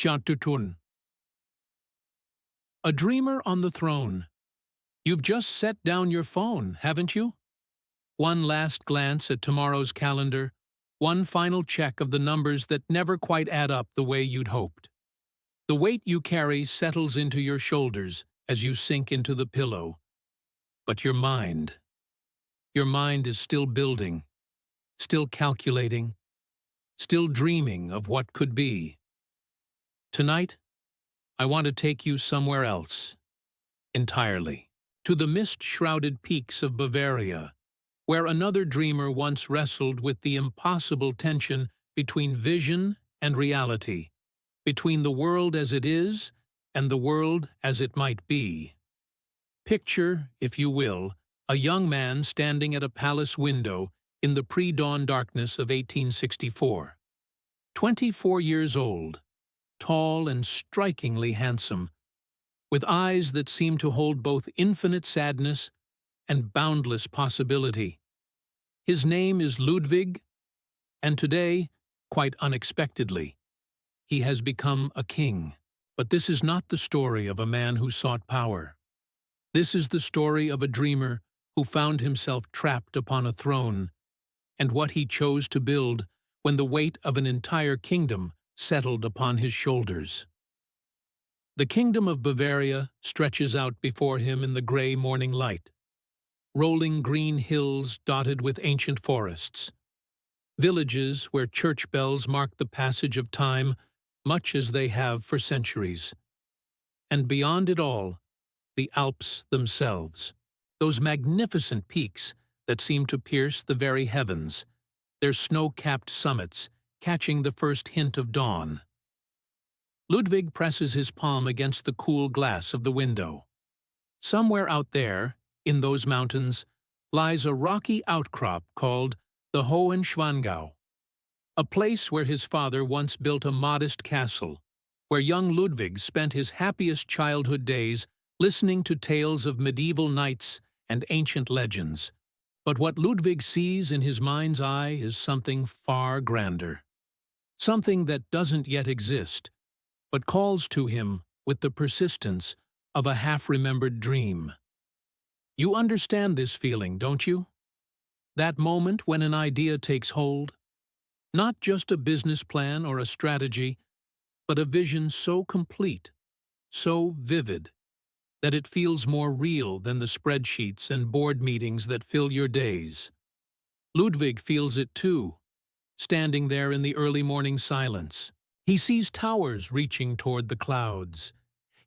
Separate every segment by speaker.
Speaker 1: Tun. A dreamer on the throne. You've just set down your phone, haven't you? One last glance at tomorrow's calendar, one final check of the numbers that never quite add up the way you'd hoped. The weight you carry settles into your shoulders as you sink into the pillow. But your mind is still building, still calculating, still dreaming of what could be. Tonight, I want to take you somewhere else, entirely, to the mist-shrouded peaks of Bavaria, where another dreamer once wrestled with the impossible tension between vision and reality, between the world as it is and the world as it might be. Picture, if you will, a young man standing at a palace window in the pre-dawn darkness of 1864. 24 years old, tall and strikingly handsome, with eyes that seem to hold both infinite sadness and boundless possibility. His name is Ludwig, and today, quite unexpectedly, he has become a king. But this is not the story of a man who sought power. This is the story of a dreamer who found himself trapped upon a throne, and what he chose to build when the weight of an entire kingdom settled upon his shoulders. The kingdom of Bavaria stretches out before him in the gray morning light. Rolling green hills dotted with ancient forests. Villages where church bells mark the passage of time, much as they have for centuries. And beyond it all, the Alps themselves, those magnificent peaks that seem to pierce the very heavens, their snow-capped summits catching the first hint of dawn. Ludwig presses his palm against the cool glass of the window. Somewhere out there, in those mountains, lies a rocky outcrop called the Hohenschwangau, a place where his father once built a modest castle, where young Ludwig spent his happiest childhood days listening to tales of medieval knights and ancient legends. But what Ludwig sees in his mind's eye is something far grander. Something that doesn't yet exist, but calls to him with the persistence of a half-remembered dream. You understand this feeling, don't you? That moment when an idea takes hold, not just a business plan or a strategy, but a vision so complete, so vivid, that it feels more real than the spreadsheets and board meetings that fill your days. Ludwig feels it too, standing there in the early morning silence. He sees towers reaching toward the clouds.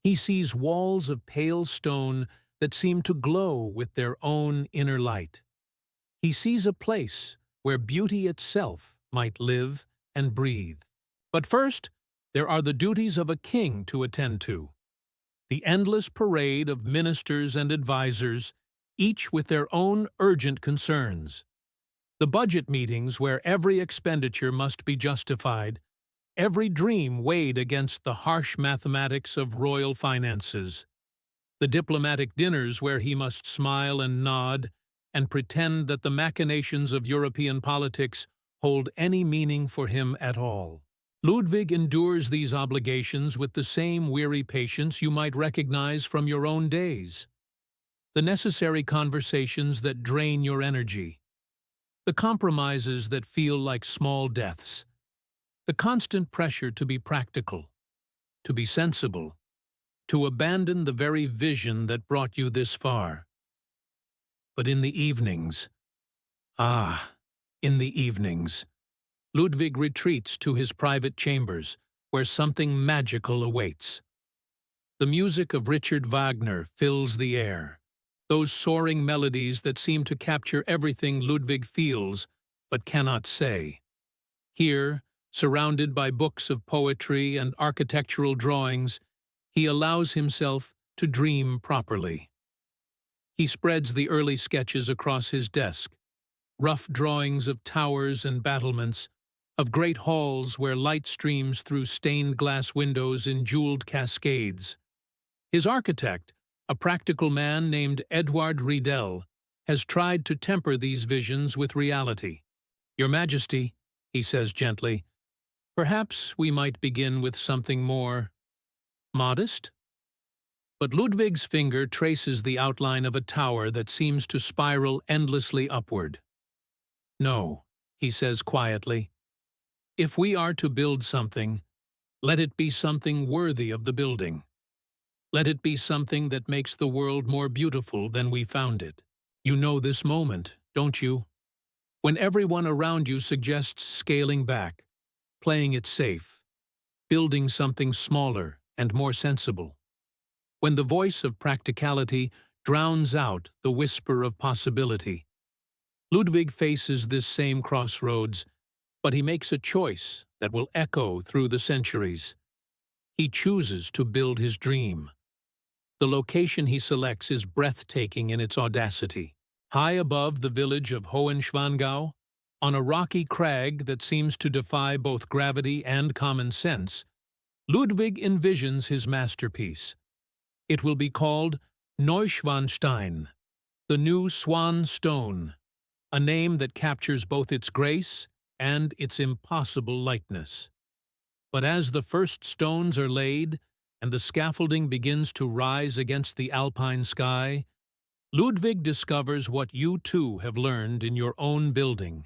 Speaker 1: He sees walls of pale stone that seem to glow with their own inner light. He sees a place where beauty itself might live and breathe. But first, there are the duties of a king to attend to. The endless parade of ministers and advisors, each with their own urgent concerns. The budget meetings where every expenditure must be justified, every dream weighed against the harsh mathematics of royal finances. The diplomatic dinners where he must smile and nod and pretend that the machinations of European politics hold any meaning for him at all. Ludwig endures these obligations with the same weary patience you might recognize from your own days. The necessary conversations that drain your energy. The compromises that feel like small deaths. The constant pressure to be practical, to be sensible, to abandon the very vision that brought you this far. But in the evenings, in the evenings, Ludwig retreats to his private chambers, where something magical awaits. The music of Richard Wagner fills the air, those soaring melodies that seem to capture everything Ludwig feels but cannot say. Here, surrounded by books of poetry and architectural drawings, he allows himself to dream properly. He spreads the early sketches across his desk, rough drawings of towers and battlements, of great halls where light streams through stained glass windows in jeweled cascades. His architect, a practical man named Edward Riedel, has tried to temper these visions with reality. "Your Majesty," he says gently, Perhaps we might begin with something more modest? But Ludwig's finger traces the outline of a tower that seems to spiral endlessly upward. No, he says quietly, if we are to build something, let it be something worthy of the building. Let it be something that makes the world more beautiful than we found it. You know this moment, don't you? When everyone around you suggests scaling back, playing it safe, building something smaller and more sensible. When the voice of practicality drowns out the whisper of possibility. Ludwig faces this same crossroads, but he makes a choice that will echo through the centuries. He chooses to build his dream. The location he selects is breathtaking in its audacity. High above the village of Hohenschwangau, on a rocky crag that seems to defy both gravity and common sense, Ludwig envisions his masterpiece. It will be called Neuschwanstein, the new swan stone, a name that captures both its grace and its impossible lightness. But as the first stones are laid and the scaffolding begins to rise against the Alpine sky, Ludwig discovers what you too have learned in your own building,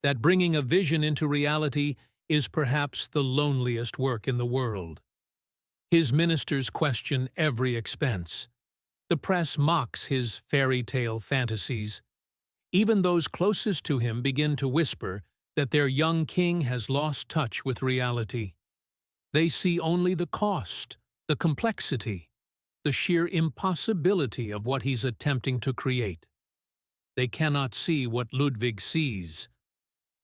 Speaker 1: that bringing a vision into reality is perhaps the loneliest work in the world. His ministers question every expense. The press mocks his fairy tale fantasies. Even those closest to him begin to whisper that their young king has lost touch with reality. They see only the cost, the complexity, the sheer impossibility of what he's attempting to create. They cannot see what Ludwig sees,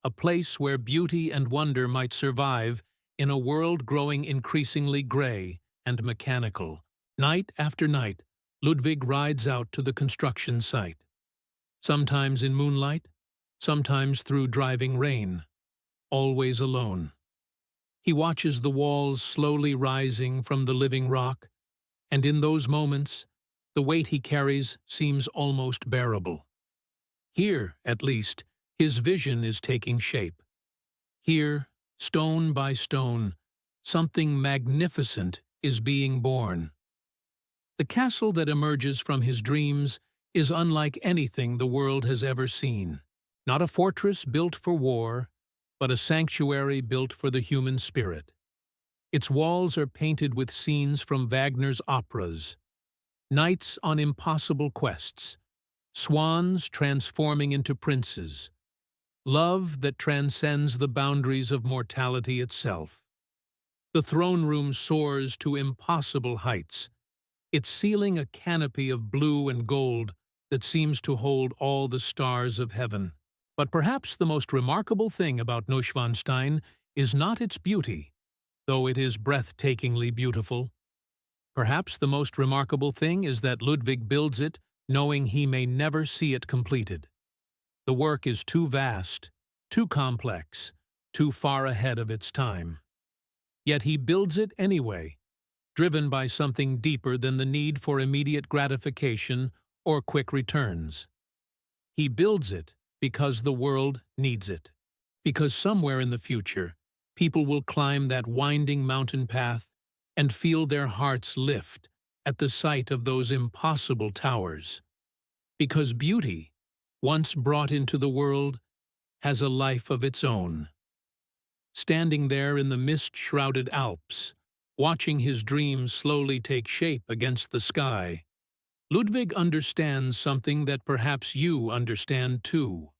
Speaker 1: a place where beauty and wonder might survive in a world growing increasingly gray and mechanical. Night after night, Ludwig rides out to the construction site, sometimes in moonlight, sometimes through driving rain, always alone. He watches the walls slowly rising from the living rock, and in those moments, the weight he carries seems almost bearable. Here, at least, his vision is taking shape. Here, stone by stone, something magnificent is being born. The castle that emerges from his dreams is unlike anything the world has ever seen. Not a fortress built for war, but a sanctuary built for the human spirit. Its walls are painted with scenes from Wagner's operas, knights on impossible quests, swans transforming into princes, love that transcends the boundaries of mortality itself. The throne room soars to impossible heights, its ceiling a canopy of blue and gold that seems to hold all the stars of heaven. But perhaps the most remarkable thing about Neuschwanstein is not its beauty, though it is breathtakingly beautiful. Perhaps the most remarkable thing is that Ludwig builds it knowing he may never see it completed. The work is too vast, too complex, too far ahead of its time. Yet he builds it anyway, driven by something deeper than the need for immediate gratification or quick returns. He builds it because the world needs it. Because somewhere in the future, people will climb that winding mountain path and feel their hearts lift at the sight of those impossible towers. Because beauty, once brought into the world, has a life of its own. Standing there in the mist-shrouded Alps, watching his dreams slowly take shape against the sky, Ludwig understands something that perhaps you understand too.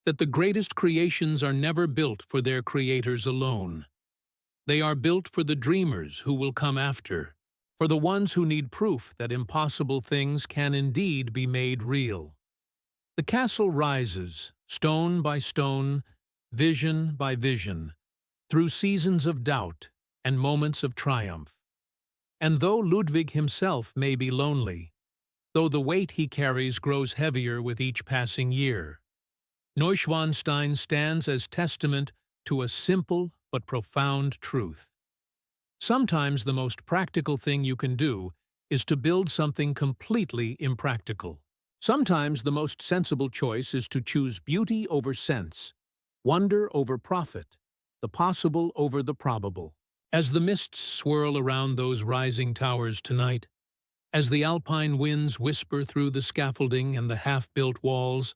Speaker 1: That the greatest creations are never built for their creators alone. They are built for the dreamers who will come after, for the ones who need proof that impossible things can indeed be made real. The castle rises, stone by stone, vision by vision, through seasons of doubt and moments of triumph. And though Ludwig himself may be lonely, though the weight he carries grows heavier with each passing year, Neuschwanstein stands as testament to a simple but profound truth. Sometimes the most practical thing you can do is to build something completely impractical. Sometimes the most sensible choice is to choose beauty over sense, wonder over profit, the possible over the probable. As the mists swirl around those rising towers tonight, as the Alpine winds whisper through the scaffolding and the half-built walls,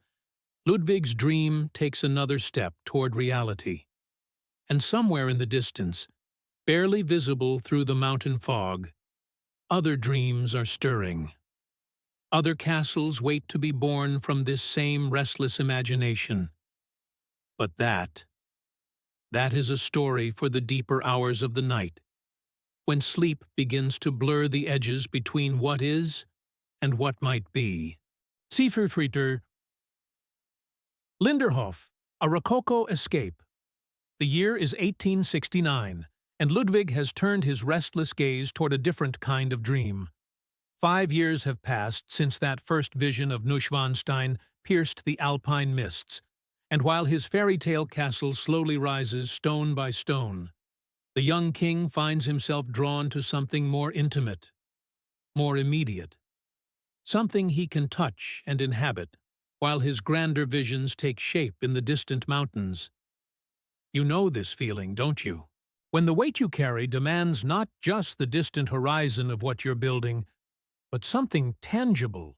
Speaker 1: Ludwig's dream takes another step toward reality. And somewhere in the distance, barely visible through the mountain fog, other dreams are stirring. Other castles wait to be born from this same restless imagination. But that is a story for the deeper hours of the night, when sleep begins to blur the edges between what is and what might be. Seefrieder Linderhof, a Rococo escape. The year is 1869, and Ludwig has turned his restless gaze toward a different kind of dream. 5 years have passed since that first vision of Neuschwanstein pierced the Alpine mists, and while his fairy tale castle slowly rises stone by stone, the young king finds himself drawn to something more intimate, more immediate, something he can touch and inhabit, while his grander visions take shape in the distant mountains. You know this feeling, don't you? When the weight you carry demands not just the distant horizon of what you're building, but something tangible,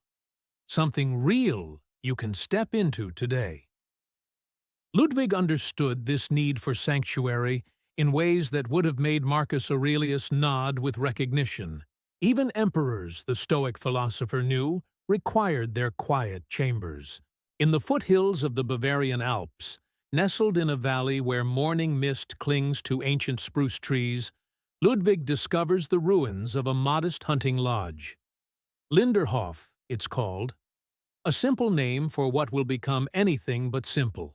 Speaker 1: something real you can step into today. Ludwig understood this need for sanctuary in ways that would have made Marcus Aurelius nod with recognition. Even emperors, the Stoic philosopher knew, required their quiet chambers. In the foothills of the Bavarian Alps, nestled in a valley where morning mist clings to ancient spruce trees, Ludwig discovers the ruins of a modest hunting lodge. Linderhof, it's called, a simple name for what will become anything but simple.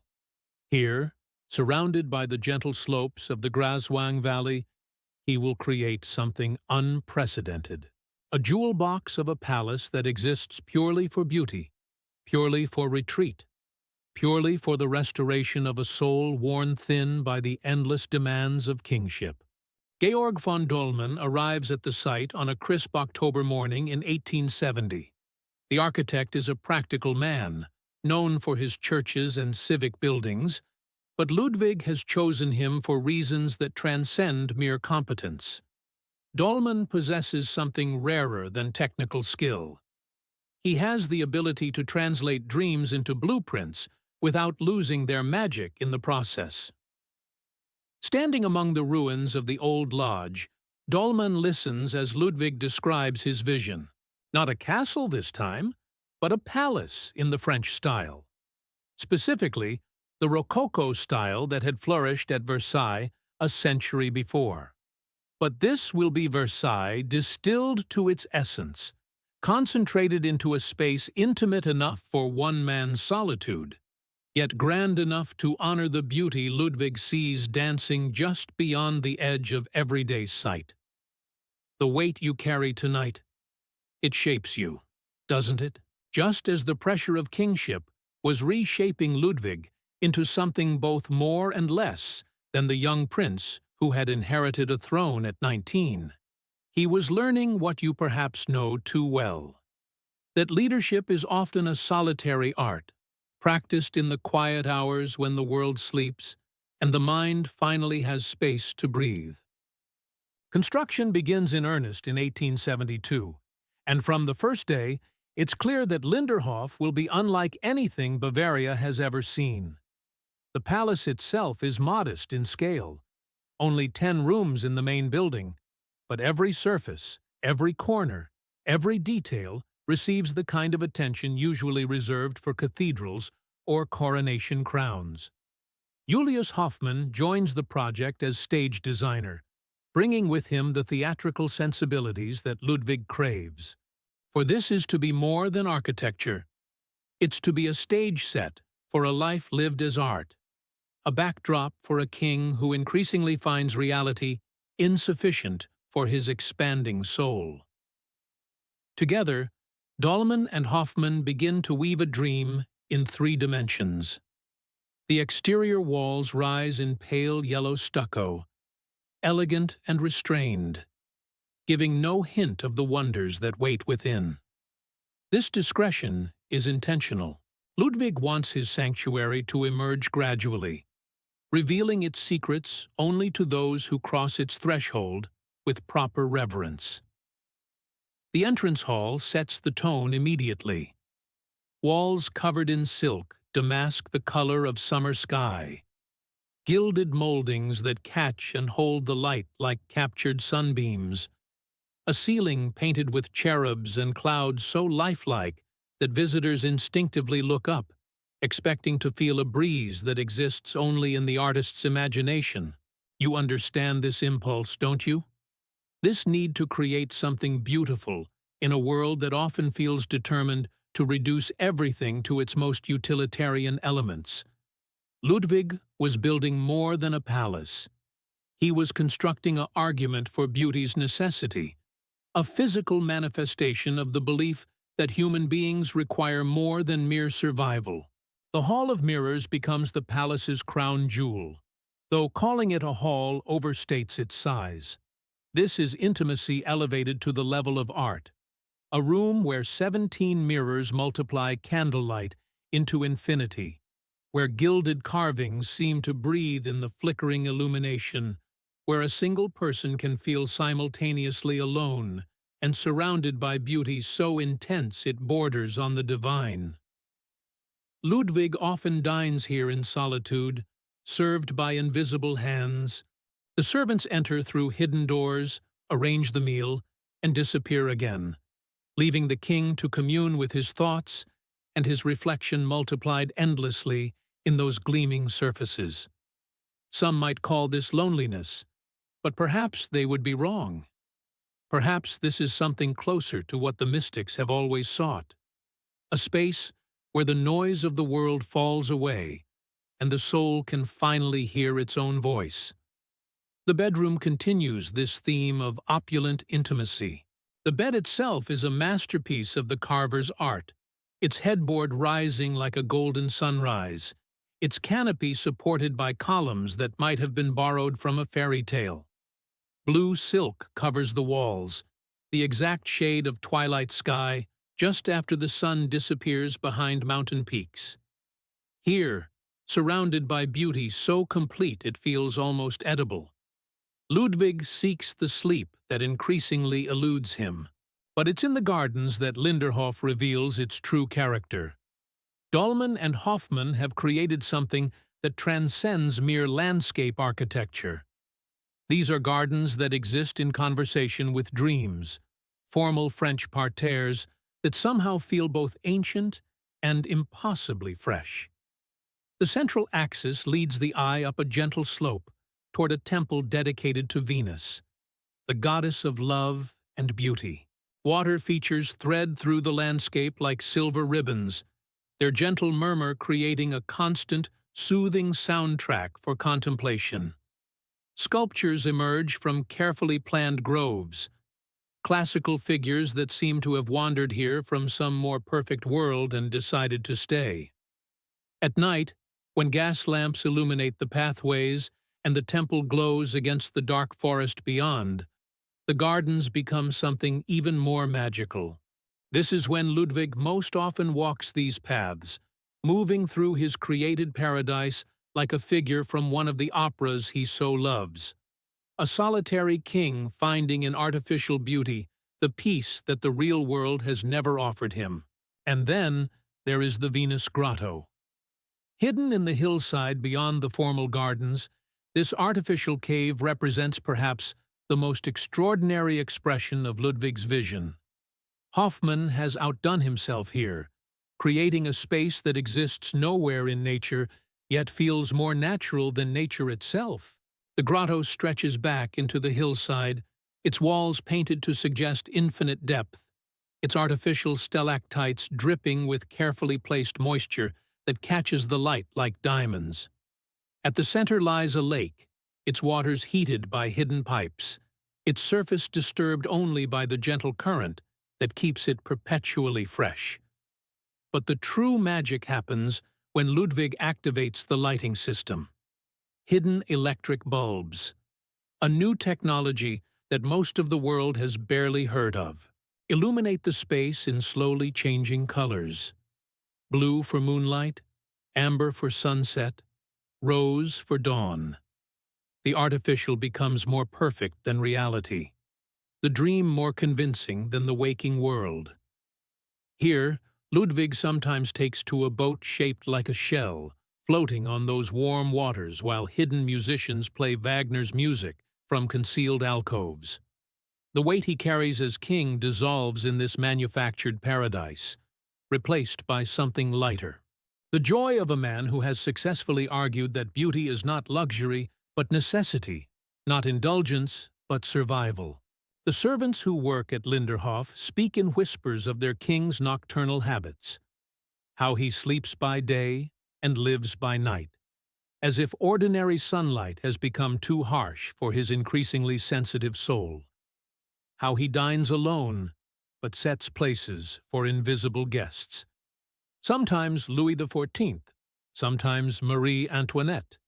Speaker 1: Here, surrounded by the gentle slopes of the Graswang Valley, he will create something unprecedented. A jewel box of a palace that exists purely for beauty, purely for retreat, purely for the restoration of a soul worn thin by the endless demands of kingship. Georg von Dollmann arrives at the site on a crisp October morning in 1870. The architect is a practical man, known for his churches and civic buildings, but Ludwig has chosen him for reasons that transcend mere competence. Dollmann possesses something rarer than technical skill. He has the ability to translate dreams into blueprints without losing their magic in the process. Standing among the ruins of the old lodge, Dollmann listens as Ludwig describes his vision. Not a castle this time, but a palace in the French style. Specifically, the Rococo style that had flourished at Versailles a century before. But this will be Versailles distilled to its essence, concentrated into a space intimate enough for one man's solitude, yet grand enough to honor the beauty Ludwig sees dancing just beyond the edge of everyday sight. The weight you carry tonight, it shapes you, doesn't it? Just as the pressure of kingship was reshaping Ludwig into something both more and less than the young prince who had inherited a throne at 19. He was learning what you perhaps know too well, that leadership is often a solitary art, practiced in the quiet hours when the world sleeps and the mind finally has space to breathe. Construction begins in earnest in 1872, and from the first day, it's clear that Linderhof will be unlike anything Bavaria has ever seen. The palace itself is modest in scale, only 10 rooms in the main building, but every surface, every corner, every detail receives the kind of attention usually reserved for cathedrals or coronation crowns. Julius Hofmann joins the project as stage designer, bringing with him the theatrical sensibilities that Ludwig craves. For this is to be more than architecture. It's to be a stage set for a life lived as art, a backdrop for a king who increasingly finds reality insufficient for his expanding soul. Together, Dollmann and Hofmann begin to weave a dream in 3 dimensions. The exterior walls rise in pale yellow stucco, elegant and restrained, giving no hint of the wonders that wait within. This discretion is intentional. Ludwig wants his sanctuary to emerge gradually, revealing its secrets only to those who cross its threshold with proper reverence. The entrance hall sets the tone immediately. Walls covered in silk damask the color of summer sky. Gilded moldings that catch and hold the light like captured sunbeams. A ceiling painted with cherubs and clouds so lifelike that visitors instinctively look up, expecting to feel a breeze that exists only in the artist's imagination. You understand this impulse, don't you? This need to create something beautiful in a world that often feels determined to reduce everything to its most utilitarian elements. Ludwig was building more than a palace. He was constructing an argument for beauty's necessity, a physical manifestation of the belief that human beings require more than mere survival. The Hall of Mirrors becomes the palace's crown jewel, though calling it a hall overstates its size. This is intimacy elevated to the level of art, a room where 17 mirrors multiply candlelight into infinity, where gilded carvings seem to breathe in the flickering illumination, where a single person can feel simultaneously alone and surrounded by beauty so intense it borders on the divine. Ludwig often dines here in solitude, served by invisible hands. The servants enter through hidden doors, arrange the meal, and disappear again, leaving the king to commune with his thoughts and his reflection multiplied endlessly in those gleaming surfaces. Some might call this loneliness, but perhaps they would be wrong. Perhaps this is something closer to what the mystics have always sought, a space where the noise of the world falls away and the soul can finally hear its own voice. The bedroom continues this theme of opulent intimacy. The bed itself is a masterpiece of the carver's art, its headboard rising like a golden sunrise, its canopy supported by columns that might have been borrowed from a fairy tale. Blue silk covers the walls, the exact shade of twilight sky just after the sun disappears behind mountain peaks. Here, surrounded by beauty so complete it feels almost edible, Ludwig seeks the sleep that increasingly eludes him. But it's in the gardens that Linderhof reveals its true character. Dahlmann and Hofmann have created something that transcends mere landscape architecture. These are gardens that exist in conversation with dreams, formal French parterres that somehow feel both ancient and impossibly fresh. The central axis leads the eye up a gentle slope toward a temple dedicated to Venus, the goddess of love and beauty. Water features thread through the landscape like silver ribbons, their gentle murmur creating a constant, soothing soundtrack for contemplation. Sculptures emerge from carefully planned groves, classical figures that seem to have wandered here from some more perfect world and decided to stay. At night, when gas lamps illuminate the pathways and the temple glows against the dark forest beyond, the gardens become something even more magical. This is when Ludwig most often walks these paths, moving through his created paradise like a figure from one of the operas he so loves. A solitary king finding in artificial beauty the peace that the real world has never offered him. And then there is the Venus Grotto. Hidden in the hillside beyond the formal gardens, this artificial cave represents perhaps the most extraordinary expression of Ludwig's vision. Hofmann has outdone himself here, creating a space that exists nowhere in nature, yet feels more natural than nature itself. The grotto stretches back into the hillside, its walls painted to suggest infinite depth, its artificial stalactites dripping with carefully placed moisture that catches the light like diamonds. At the center lies a lake, its waters heated by hidden pipes, its surface disturbed only by the gentle current that keeps it perpetually fresh. But the true magic happens when Ludwig activates the lighting system. Hidden electric bulbs, a new technology that most of the world has barely heard of, illuminate the space in slowly changing colors. Blue for moonlight, amber for sunset, rose for dawn. The artificial becomes more perfect than reality, the dream more convincing than the waking world. Here, Ludwig sometimes takes to a boat shaped like a shell, floating on those warm waters while hidden musicians play Wagner's music from concealed alcoves. The weight he carries as king dissolves in this manufactured paradise, replaced by something lighter. The joy of a man who has successfully argued that beauty is not luxury, but necessity, not indulgence, but survival. The servants who work at Linderhof speak in whispers of their king's nocturnal habits, how he sleeps by day and lives by night, as if ordinary sunlight has become too harsh for his increasingly sensitive soul, how he dines alone but sets places for invisible guests, sometimes Louis XIV, sometimes Marie Antoinette,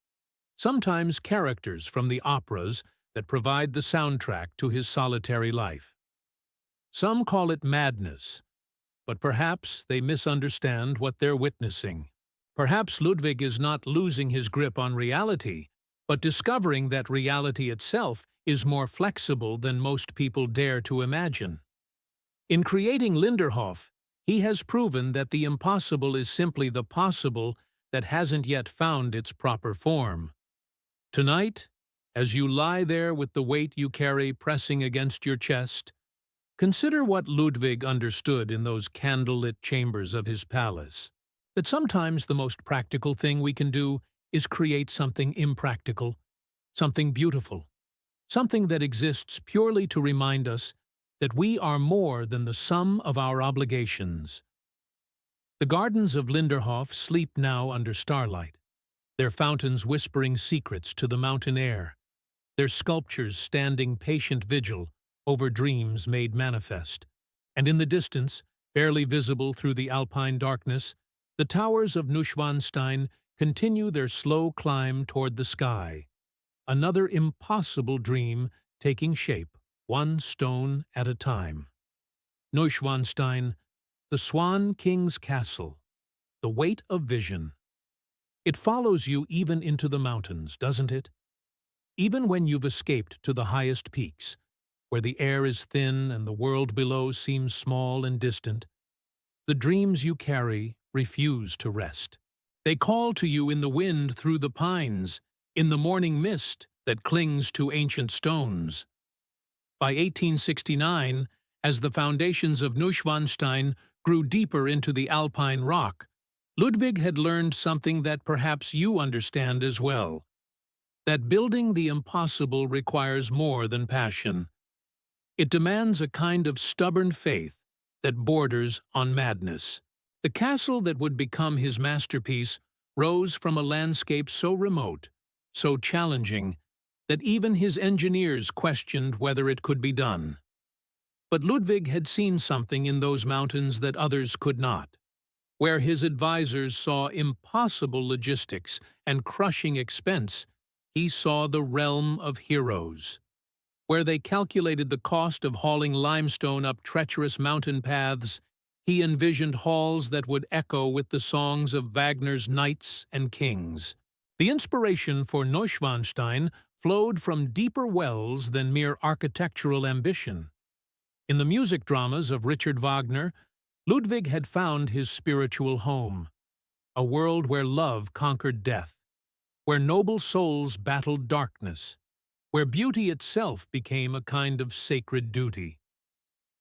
Speaker 1: sometimes characters from the operas that provide the soundtrack to his solitary life. Some call it madness, but perhaps they misunderstand what they're witnessing. Perhaps Ludwig is not losing his grip on reality, but discovering that reality itself is more flexible than most people dare to imagine. In creating Linderhof, he has proven that the impossible is simply the possible that hasn't yet found its proper form. Tonight, as you lie there with the weight you carry pressing against your chest, consider what Ludwig understood in those candlelit chambers of his palace, that sometimes the most practical thing we can do is create something impractical, something beautiful, something that exists purely to remind us that we are more than the sum of our obligations. The gardens of Linderhof sleep now under starlight, their fountains whispering secrets to the mountain air, their sculptures standing patient vigil over dreams made manifest. And in the distance, barely visible through the Alpine darkness, the towers of Neuschwanstein continue their slow climb toward the sky, another impossible dream taking shape, one stone at a time. Neuschwanstein, the Swan King's castle, the weight of vision. It follows you even into the mountains, doesn't it? Even when you've escaped to the highest peaks, where the air is thin and the world below seems small and distant, the dreams you carry refuse to rest. They call to you in the wind through the pines, in the morning mist that clings to ancient stones. By 1869, as the foundations of Neuschwanstein grew deeper into the Alpine rock, Ludwig had learned something that perhaps you understand as well. That building the impossible requires more than passion. It demands a kind of stubborn faith that borders on madness. The castle that would become his masterpiece rose from a landscape so remote, so challenging, that even his engineers questioned whether it could be done. But Ludwig had seen something in those mountains that others could not. Where his advisors saw impossible logistics and crushing expense, he saw the realm of heroes. Where they calculated the cost of hauling limestone up treacherous mountain paths, he envisioned halls that would echo with the songs of Wagner's knights and kings. The inspiration for Neuschwanstein flowed from deeper wells than mere architectural ambition. In the music dramas of Richard Wagner, Ludwig had found his spiritual home, a world where love conquered death, where noble souls battled darkness, where beauty itself became a kind of sacred duty.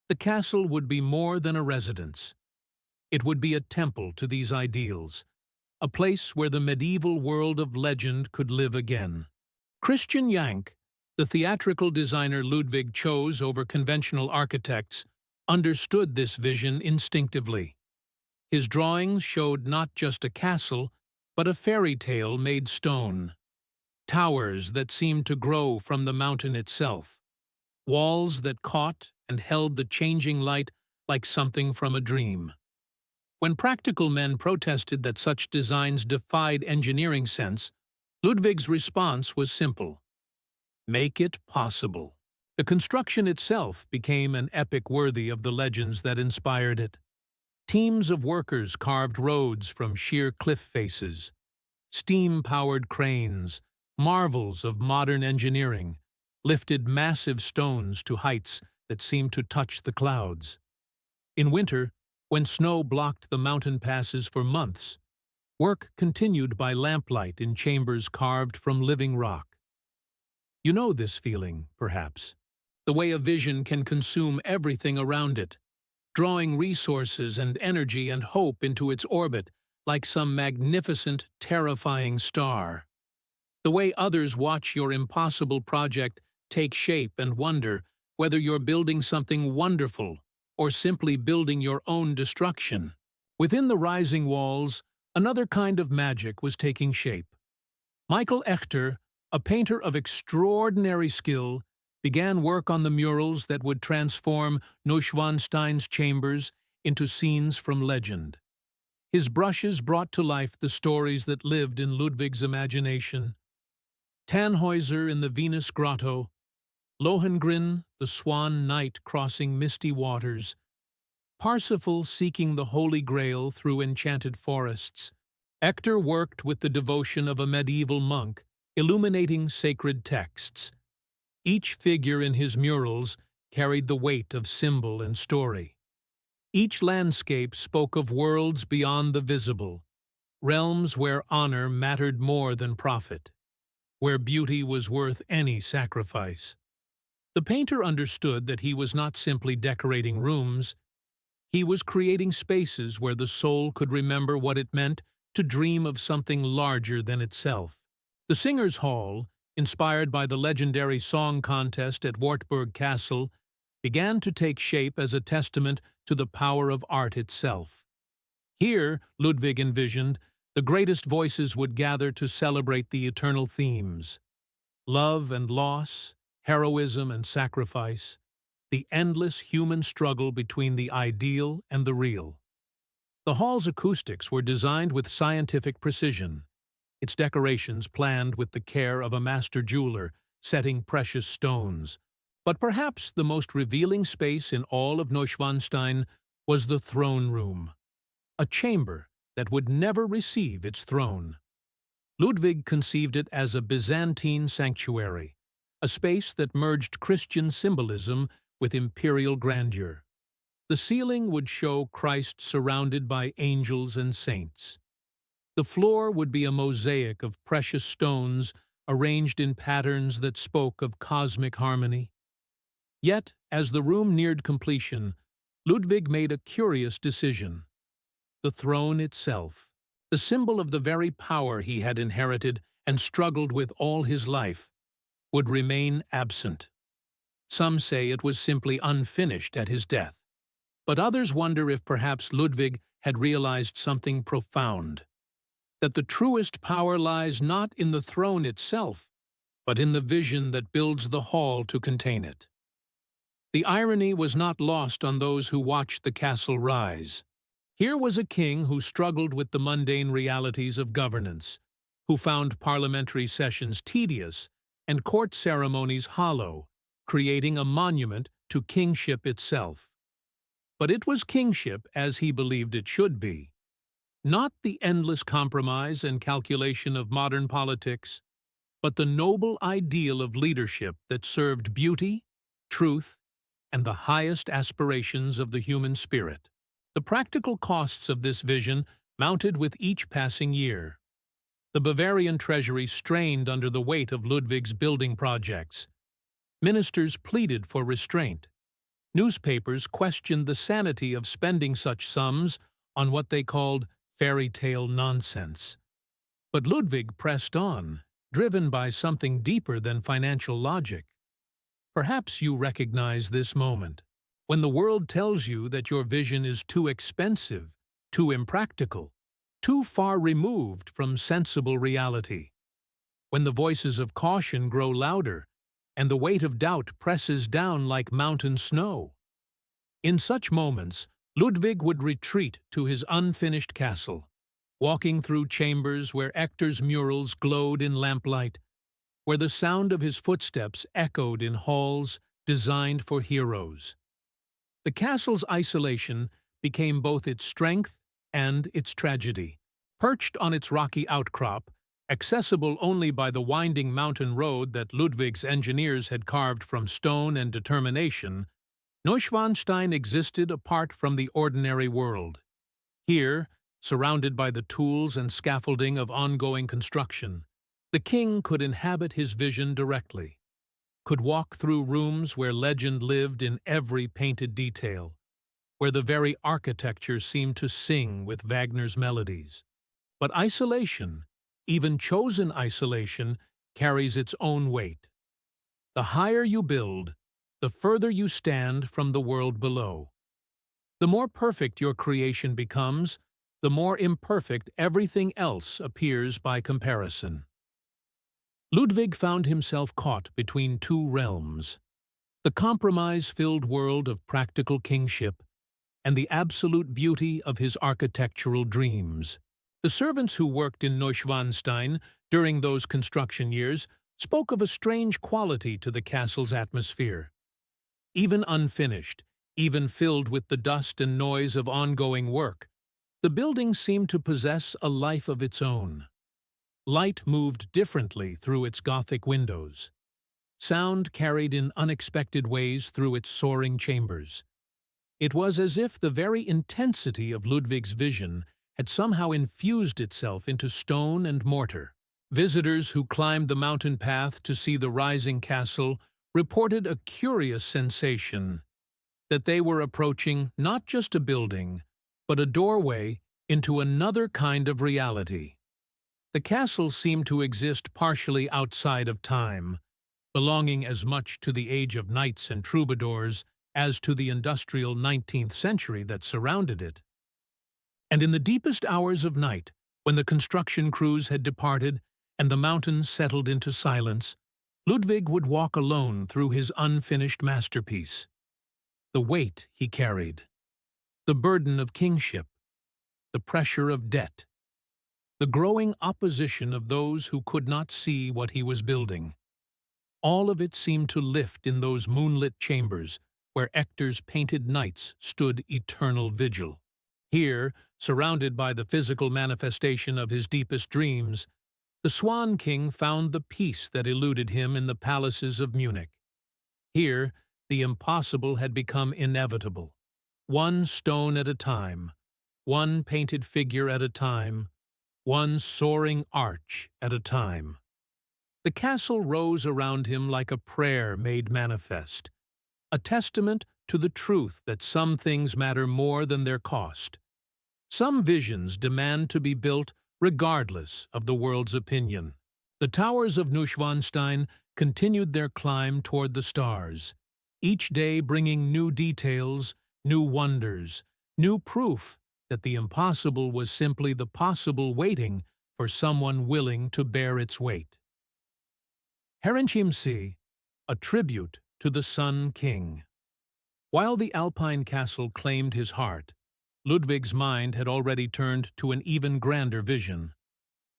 Speaker 1: The castle would be more than a residence. It would be a temple to these ideals, a place where the medieval world of legend could live again. Christian Jank, the theatrical designer Ludwig chose over conventional architects, understood this vision instinctively. His drawings showed not just a castle, but a fairy tale made stone. Towers that seemed to grow from the mountain itself. Walls that caught and held the changing light like something from a dream. When practical men protested that such designs defied engineering sense, Ludwig's response was simple: make it possible. The construction itself became an epic worthy of the legends that inspired it. Teams of workers carved roads from sheer cliff faces. Steam-powered cranes, marvels of modern engineering, lifted massive stones to heights that seemed to touch the clouds. In winter, when snow blocked the mountain passes for months, work continued by lamplight in chambers carved from living rock. You know this feeling, perhaps. The way a vision can consume everything around it, drawing resources and energy and hope into its orbit like some magnificent, terrifying star. The way others watch your impossible project take shape and wonder whether you're building something wonderful or simply building your own destruction. Within the rising walls, another kind of magic was taking shape. Michael Echter, a painter of extraordinary skill, began work on the murals that would transform Neuschwanstein's chambers into scenes from legend. His brushes brought to life the stories that lived in Ludwig's imagination. Tannhäuser in the Venus Grotto, Lohengrin, the swan knight crossing misty waters, Parsifal seeking the Holy Grail through enchanted forests. Echter worked with the devotion of a medieval monk, illuminating sacred texts. Each figure in his murals carried the weight of symbol and story. Each landscape spoke of worlds beyond the visible, realms where honor mattered more than profit, where beauty was worth any sacrifice. The painter understood that he was not simply decorating rooms, he was creating spaces where the soul could remember what it meant to dream of something larger than itself. The Singers' Hall, inspired by the legendary song contest at Wartburg Castle, began to take shape as a testament to the power of art itself. Here, Ludwig envisioned, the greatest voices would gather to celebrate the eternal themes: love and loss, heroism and sacrifice, the endless human struggle between the ideal and the real. The hall's acoustics were designed with scientific precision, its decorations planned with the care of a master jeweler setting precious stones. But perhaps the most revealing space in all of Neuschwanstein was the throne room, a chamber that would never receive its throne. Ludwig conceived it as a Byzantine sanctuary, a space that merged Christian symbolism with imperial grandeur. The ceiling would show Christ surrounded by angels and saints. The floor would be a mosaic of precious stones arranged in patterns that spoke of cosmic harmony. Yet, as the room neared completion, Ludwig made a curious decision. The throne itself, the symbol of the very power he had inherited and struggled with all his life, would remain absent. Some say it was simply unfinished at his death, but others wonder if perhaps Ludwig had realized something profound, that the truest power lies not in the throne itself, but in the vision that builds the hall to contain it. The irony was not lost on those who watched the castle rise. Here was a king who struggled with the mundane realities of governance, who found parliamentary sessions tedious and court ceremonies hollow, creating a monument to kingship itself. But it was kingship as he believed it should be, not the endless compromise and calculation of modern politics, but the noble ideal of leadership that served beauty, truth, and the highest aspirations of the human spirit. The practical costs of this vision mounted with each passing year. The Bavarian treasury strained under the weight of Ludwig's building projects. Ministers pleaded for restraint. Newspapers questioned the sanity of spending such sums on what they called fairy tale nonsense. But Ludwig pressed on, driven by something deeper than financial logic. Perhaps you recognize this moment, when the world tells you that your vision is too expensive, too impractical, too far removed from sensible reality. When the voices of caution grow louder, and the weight of doubt presses down like mountain snow. In such moments, Ludwig would retreat to his unfinished castle, walking through chambers where Echter's murals glowed in lamplight, where the sound of his footsteps echoed in halls designed for heroes. The castle's isolation became both its strength and its tragedy. Perched on its rocky outcrop, Accessible only by the winding mountain road that Ludwig's engineers had carved from stone and determination, Neuschwanstein existed apart from the ordinary world. Here, surrounded by the tools and scaffolding of ongoing construction, the king could inhabit his vision directly, could walk through rooms where legend lived in every painted detail, where the very architecture seemed to sing with Wagner's melodies. But isolation, even chosen isolation, carries its own weight. The higher you build, the further you stand from the world below. The more perfect your creation becomes, the more imperfect everything else appears by comparison. Ludwig found himself caught between two realms, the compromise-filled world of practical kingship and the absolute beauty of his architectural dreams. The servants who worked in Neuschwanstein during those construction years spoke of a strange quality to the castle's atmosphere. Even unfinished, even filled with the dust and noise of ongoing work, the building seemed to possess a life of its own. Light moved differently through its Gothic windows. Sound carried in unexpected ways through its soaring chambers. It was as if the very intensity of Ludwig's vision had somehow infused itself into stone and mortar. Visitors who climbed the mountain path to see the rising castle reported a curious sensation, that they were approaching not just a building, but a doorway into another kind of reality. The castle seemed to exist partially outside of time, belonging as much to the age of knights and troubadours as to the industrial 19th century that surrounded it. And in the deepest hours of night, when the construction crews had departed and the mountains settled into silence, Ludwig would walk alone through his unfinished masterpiece. The weight he carried, the burden of kingship, the pressure of debt, the growing opposition of those who could not see what he was building. All of it seemed to lift in those moonlit chambers where Hector's painted knights stood eternal vigil. Here, surrounded by the physical manifestation of his deepest dreams, the Swan King found the peace that eluded him in the palaces of Munich. Here, the impossible had become inevitable. One stone at a time, one painted figure at a time, one soaring arch at a time. The castle rose around him like a prayer made manifest, a testament to the truth that some things matter more than their cost. Some visions demand to be built regardless of the world's opinion. The towers of Neuschwanstein continued their climb toward the stars, each day bringing new details, new wonders, new proof that the impossible was simply the possible waiting for someone willing to bear its weight. Hohenschwangau, a tribute to the Sun King. While the Alpine castle claimed his heart, Ludwig's mind had already turned to an even grander vision,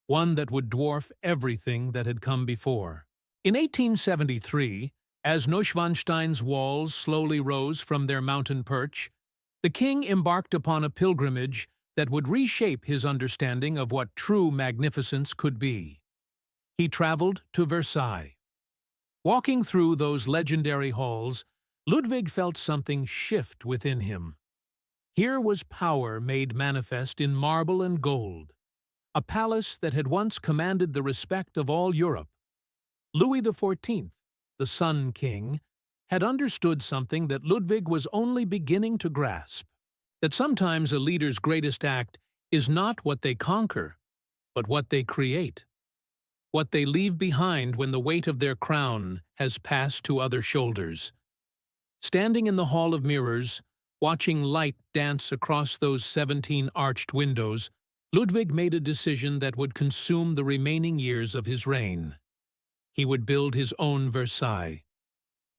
Speaker 1: one that would dwarf everything that had come before. In 1873, as Neuschwanstein's walls slowly rose from their mountain perch, the king embarked upon a pilgrimage that would reshape his understanding of what true magnificence could be. He traveled to Versailles. Walking through those legendary halls, Ludwig felt something shift within him. Here was power made manifest in marble and gold, a palace that had once commanded the respect of all Europe. Louis XIV, the Sun King, had understood something that Ludwig was only beginning to grasp, that sometimes a leader's greatest act is not what they conquer, but what they create, what they leave behind when the weight of their crown has passed to other shoulders. Standing in the Hall of Mirrors, watching light dance across those 17 arched windows, Ludwig made a decision that would consume the remaining years of his reign. He would build his own Versailles.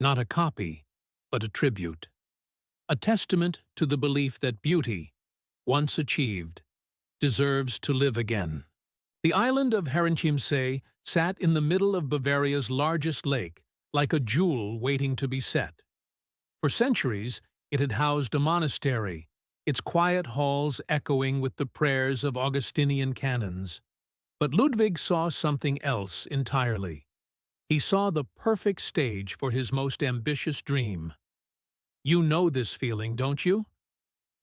Speaker 1: Not a copy, but a tribute. A testament to the belief that beauty, once achieved, deserves to live again. The island of Hohenschwangau sat in the middle of Bavaria's largest lake, like a jewel waiting to be set. For centuries, it had housed a monastery, its quiet halls echoing with the prayers of Augustinian canons. But Ludwig saw something else entirely. He saw the perfect stage for his most ambitious dream. You know this feeling, don't you?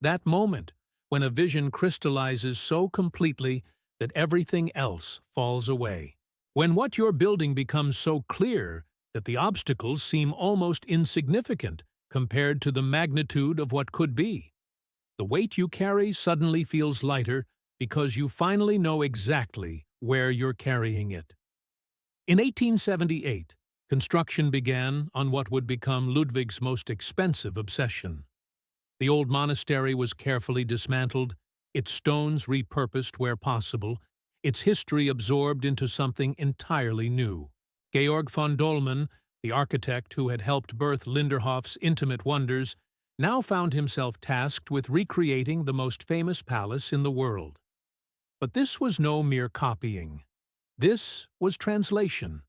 Speaker 1: That moment when a vision crystallizes so completely that everything else falls away. When what you're building becomes so clear that the obstacles seem almost insignificant compared to the magnitude of what could be. The weight you carry suddenly feels lighter because you finally know exactly where you're carrying it. In 1878, construction began on what would become Ludwig's most expensive obsession. The old monastery was carefully dismantled, its stones repurposed where possible, its history absorbed into something entirely new. Georg von Dollmann, the architect who had helped birth Linderhof's intimate wonders, now found himself tasked with recreating the most famous palace in the world. But this was no mere copying. This was translation.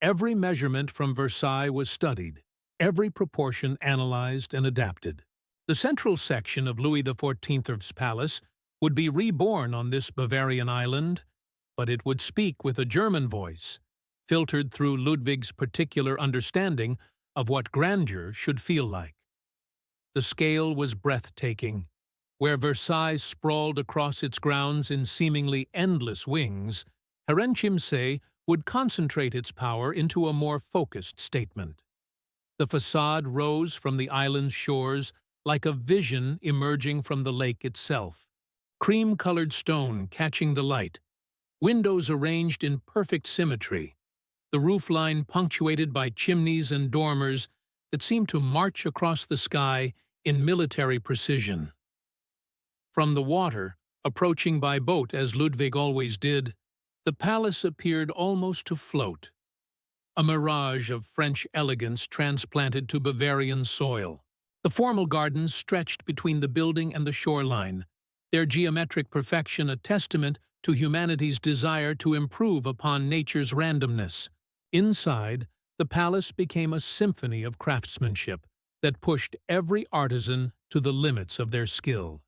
Speaker 1: Every measurement from Versailles was studied, every proportion analyzed and adapted. The central section of Louis XIV's palace would be reborn on this Bavarian island, but it would speak with a German voice, filtered through Ludwig's particular understanding of what grandeur should feel like. The scale was breathtaking. Where Versailles sprawled across its grounds in seemingly endless wings, Herrenchiemsee would concentrate its power into a more focused statement. The facade rose from the island's shores like a vision emerging from the lake itself, cream-colored stone catching the light, windows arranged in perfect symmetry, the roofline punctuated by chimneys and dormers that seemed to march across the sky in military precision. From the water, approaching by boat as Ludwig always did, the palace appeared almost to float, a mirage of French elegance transplanted to Bavarian soil. The formal gardens stretched between the building and the shoreline, their geometric perfection a testament to humanity's desire to improve upon nature's randomness. Inside, the palace became a symphony of craftsmanship that pushed every artisan to the limits of their skill.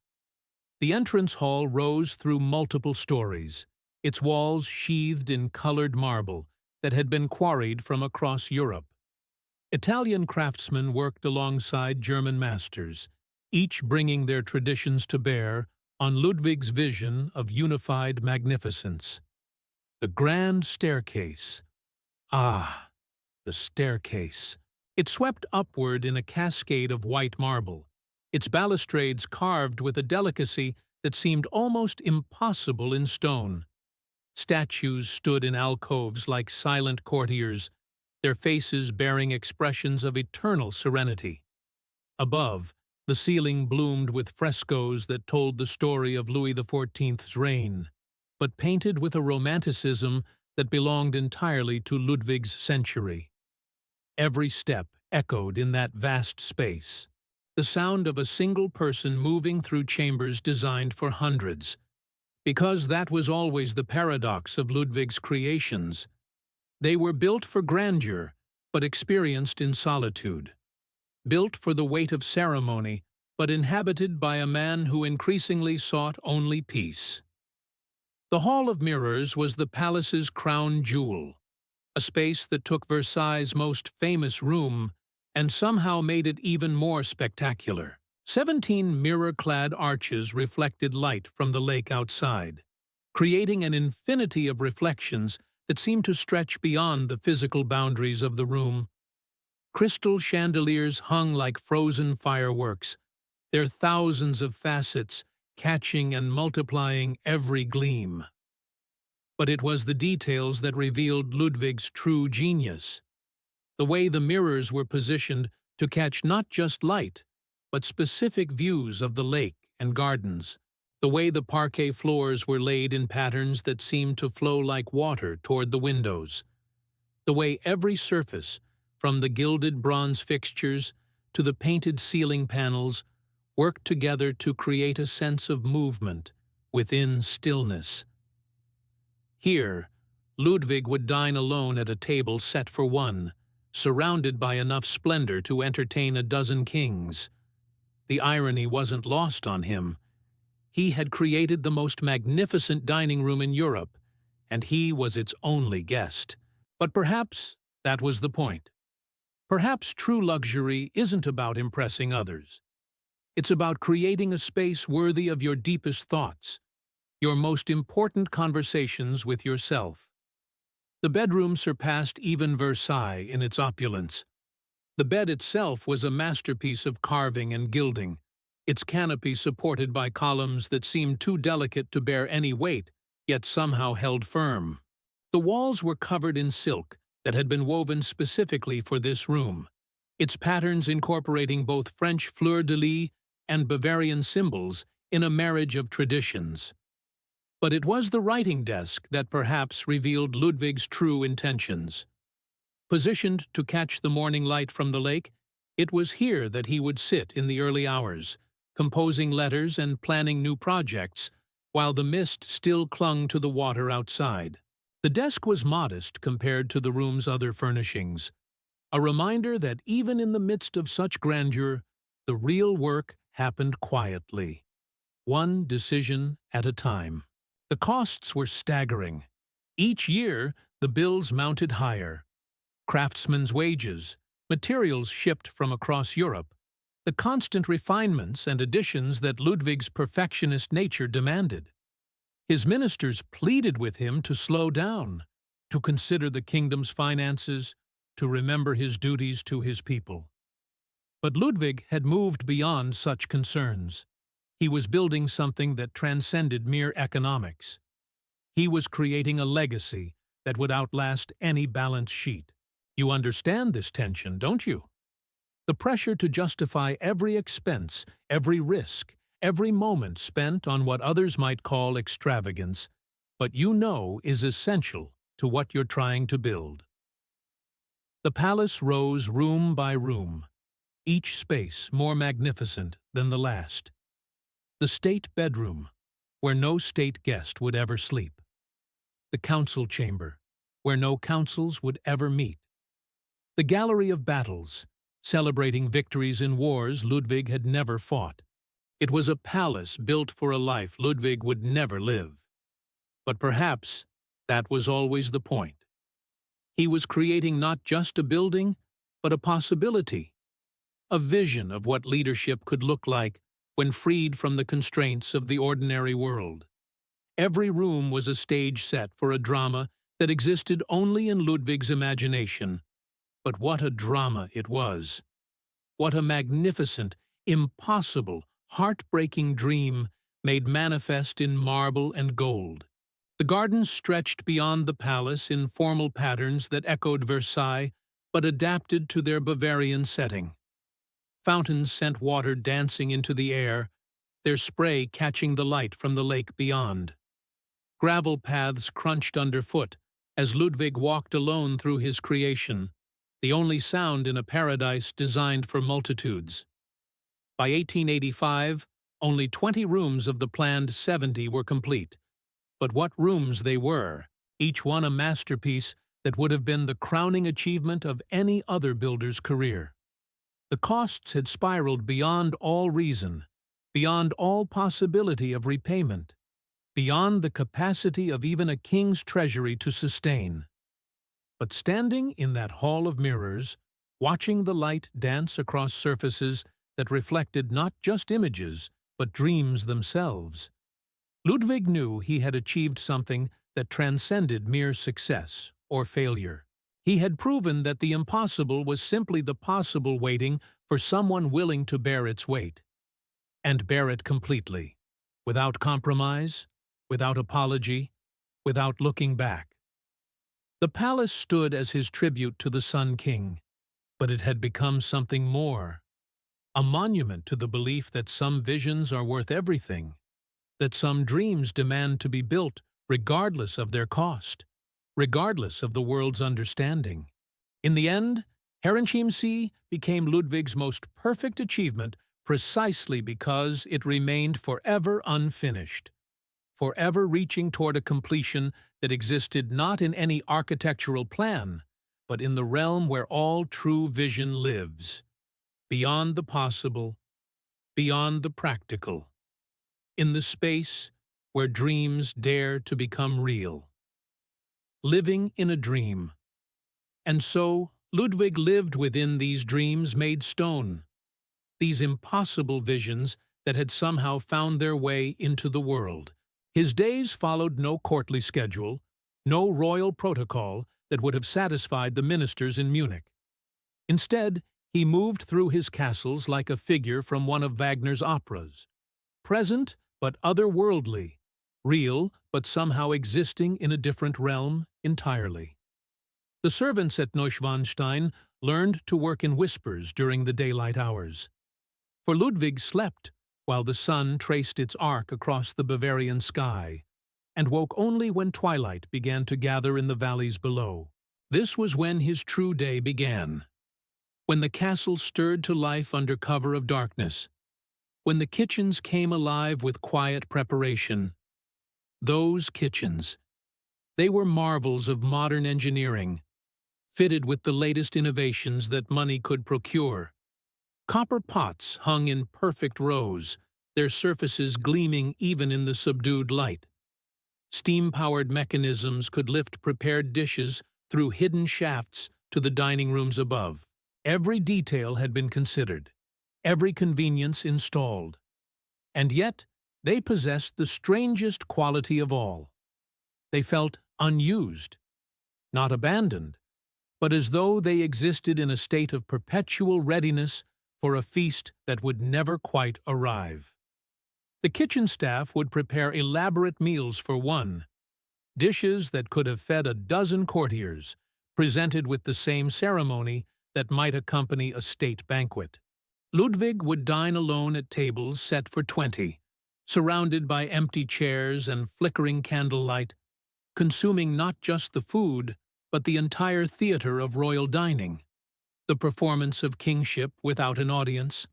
Speaker 1: The entrance hall rose through multiple stories, its walls sheathed in colored marble that had been quarried from across Europe. Italian craftsmen worked alongside German masters, each bringing their traditions to bear on Ludwig's vision of unified magnificence. The grand staircase. Ah, the staircase. It swept upward in a cascade of white marble, its balustrades carved with a delicacy that seemed almost impossible in stone. Statues stood in alcoves like silent courtiers, their faces bearing expressions of eternal serenity. Above, the ceiling bloomed with frescoes that told the story of Louis XIV's reign, but painted with a romanticism that belonged entirely to Ludwig's century. Every step echoed in that vast space, the sound of a single person moving through chambers designed for hundreds. Because that was always the paradox of Ludwig's creations. They were built for grandeur, but experienced in solitude. Built for the weight of ceremony, but inhabited by a man who increasingly sought only peace. The Hall of Mirrors was the palace's crown jewel, a space that took Versailles' most famous room and somehow made it even more spectacular. 17 mirror-clad arches reflected light from the lake outside, creating an infinity of reflections that seemed to stretch beyond the physical boundaries of the room. Crystal chandeliers hung like frozen fireworks, their thousands of facets catching and multiplying every gleam. But it was the details that revealed Ludwig's true genius. The way the mirrors were positioned to catch not just light, but specific views of the lake and gardens. The way the parquet floors were laid in patterns that seemed to flow like water toward the windows. The way every surface, from the gilded bronze fixtures to the painted ceiling panels, worked together to create a sense of movement within stillness. Here, Ludwig would dine alone at a table set for one, surrounded by enough splendor to entertain a dozen kings. The irony wasn't lost on him. He had created the most magnificent dining room in Europe, and he was its only guest. But perhaps that was the point. Perhaps true luxury isn't about impressing others. It's about creating a space worthy of your deepest thoughts, your most important conversations with yourself. The bedroom surpassed even Versailles in its opulence. The bed itself was a masterpiece of carving and gilding, its canopy supported by columns that seemed too delicate to bear any weight, yet somehow held firm. The walls were covered in silk that had been woven specifically for this room, its patterns incorporating both French fleur-de-lis and Bavarian symbols in a marriage of traditions. But it was the writing desk that perhaps revealed Ludwig's true intentions. Positioned to catch the morning light from the lake, it was here that he would sit in the early hours, composing letters and planning new projects, while the mist still clung to the water outside. The desk was modest compared to the room's other furnishings, a reminder that even in the midst of such grandeur, the real work happened quietly, one decision at a time. The costs were staggering. Each year, the bills mounted higher. Craftsmen's wages, materials shipped from across Europe, the constant refinements and additions that Ludwig's perfectionist nature demanded. His ministers pleaded with him to slow down, to consider the kingdom's finances, to remember his duties to his people. But Ludwig had moved beyond such concerns. He was building something that transcended mere economics. He was creating a legacy that would outlast any balance sheet. You understand this tension, don't you? The pressure to justify every expense, every risk, every moment spent on what others might call extravagance, but you know is essential to what you're trying to build. The palace rose room by room, each space more magnificent than the last. The state bedroom, where no state guest would ever sleep. The council chamber, where no councils would ever meet. The gallery of battles, celebrating victories in wars Ludwig had never fought. It was a palace built for a life Ludwig would never live. But perhaps that was always the point. He was creating not just a building, but a possibility, a vision of what leadership could look like when freed from the constraints of the ordinary world. Every room was a stage set for a drama that existed only in Ludwig's imagination. But what a drama it was! What a magnificent, impossible, heartbreaking dream made manifest in marble and gold. The gardens stretched beyond the palace in formal patterns that echoed Versailles but adapted to their Bavarian setting. Fountains sent water dancing into the air, their spray catching the light from the lake beyond. Gravel paths crunched underfoot as Ludwig walked alone through his creation, the only sound in a paradise designed for multitudes. By 1885, only 20 rooms of the planned 70 were complete. But what rooms they were, each one a masterpiece that would have been the crowning achievement of any other builder's career. The costs had spiraled beyond all reason, beyond all possibility of repayment, beyond the capacity of even a king's treasury to sustain. But standing in that hall of mirrors, watching the light dance across surfaces that reflected not just images, but dreams themselves, Ludwig knew he had achieved something that transcended mere success or failure. He had proven that the impossible was simply the possible waiting for someone willing to bear its weight, and bear it completely, without compromise, without apology, without looking back. The palace stood as his tribute to the Sun King, but it had become something more, a monument to the belief that some visions are worth everything, that some dreams demand to be built regardless of their cost, regardless of the world's understanding. In the end, Hohenschwangau became Ludwig's most perfect achievement precisely because it remained forever unfinished, forever reaching toward a completion that existed not in any architectural plan, but in the realm where all true vision lives, beyond the possible, beyond the practical, in the space where dreams dare to become real. living in a dream. And so, Ludwig lived within these dreams made stone, these impossible visions that had somehow found their way into the world. His days followed no courtly schedule, no royal protocol that would have satisfied the ministers in Munich. Instead, he moved through his castles like a figure from one of Wagner's operas, present but otherworldly, real but somehow existing in a different realm entirely. The servants at Neuschwanstein learned to work in whispers during the daylight hours. For Ludwig slept while the sun traced its arc across the Bavarian sky, and woke only when twilight began to gather in the valleys below. This was when his true day began, when the castle stirred to life under cover of darkness, when the kitchens came alive with quiet preparation. Those kitchens, they were marvels of modern engineering, fitted with the latest innovations that money could procure. Copper pots hung in perfect rows, their surfaces gleaming even in the subdued light. Steam-powered mechanisms could lift prepared dishes through hidden shafts to the dining rooms above. Every detail had been considered, every convenience installed. And yet, they possessed the strangest quality of all. They felt unused, not abandoned, but as though they existed in a state of perpetual readiness for a feast that would never quite arrive. The kitchen staff would prepare elaborate meals for one, dishes that could have fed a dozen courtiers, presented with the same ceremony that might accompany a state banquet. Ludwig would dine alone at tables set for 20, surrounded by empty chairs and flickering candlelight, consuming not just the food, but the entire theater of royal dining, the performance of kingship without an audience.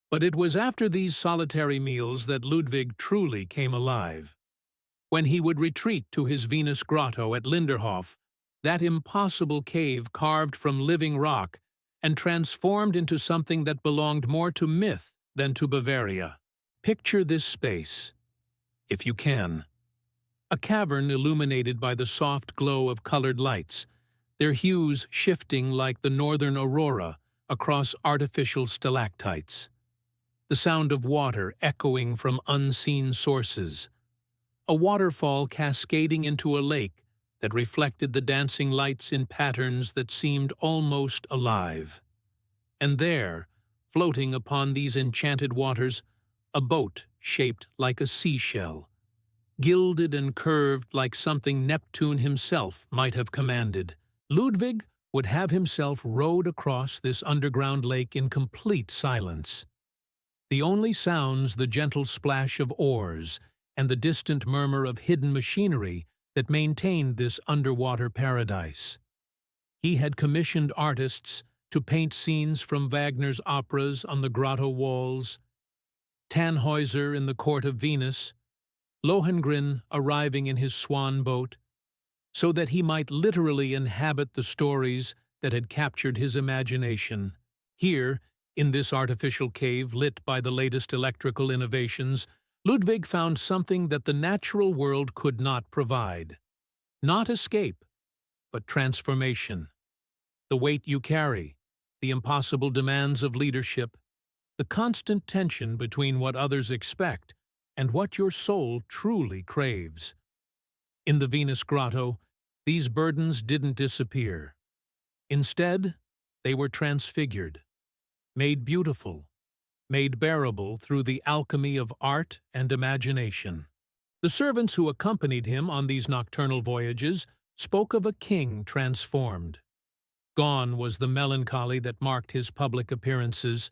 Speaker 1: But it was after these solitary meals that Ludwig truly came alive. When he would retreat to his Venus grotto at Linderhof, that impossible cave carved from living rock and transformed into something that belonged more to myth than to Bavaria. Picture this space, if you can. A cavern illuminated by the soft glow of colored lights, their hues shifting like the northern aurora across artificial stalactites. The sound of water echoing from unseen sources. A waterfall cascading into a lake that reflected the dancing lights in patterns that seemed almost alive. And there, floating upon these enchanted waters, a boat shaped like a seashell, gilded and curved like something Neptune himself might have commanded. Ludwig would have himself rowed across this underground lake in complete silence. The only sounds the gentle splash of oars and the distant murmur of hidden machinery that maintained this underwater paradise. He had commissioned artists to paint scenes from Wagner's operas on the grotto walls, Tannhäuser in the court of Venus, Lohengrin arriving in his swan boat, so that he might literally inhabit the stories that had captured his imagination. Here, in this artificial cave lit by the latest electrical innovations, Ludwig found something that the natural world could not provide. Not escape, but transformation. The weight you carry, the impossible demands of leadership, the constant tension between what others expect and what your soul truly craves. In the Venus grotto, these burdens didn't disappear. Instead, they were transfigured, made beautiful, made bearable through the alchemy of art and imagination. The servants who accompanied him on these nocturnal voyages spoke of a king transformed. Gone was the melancholy that marked his public appearances,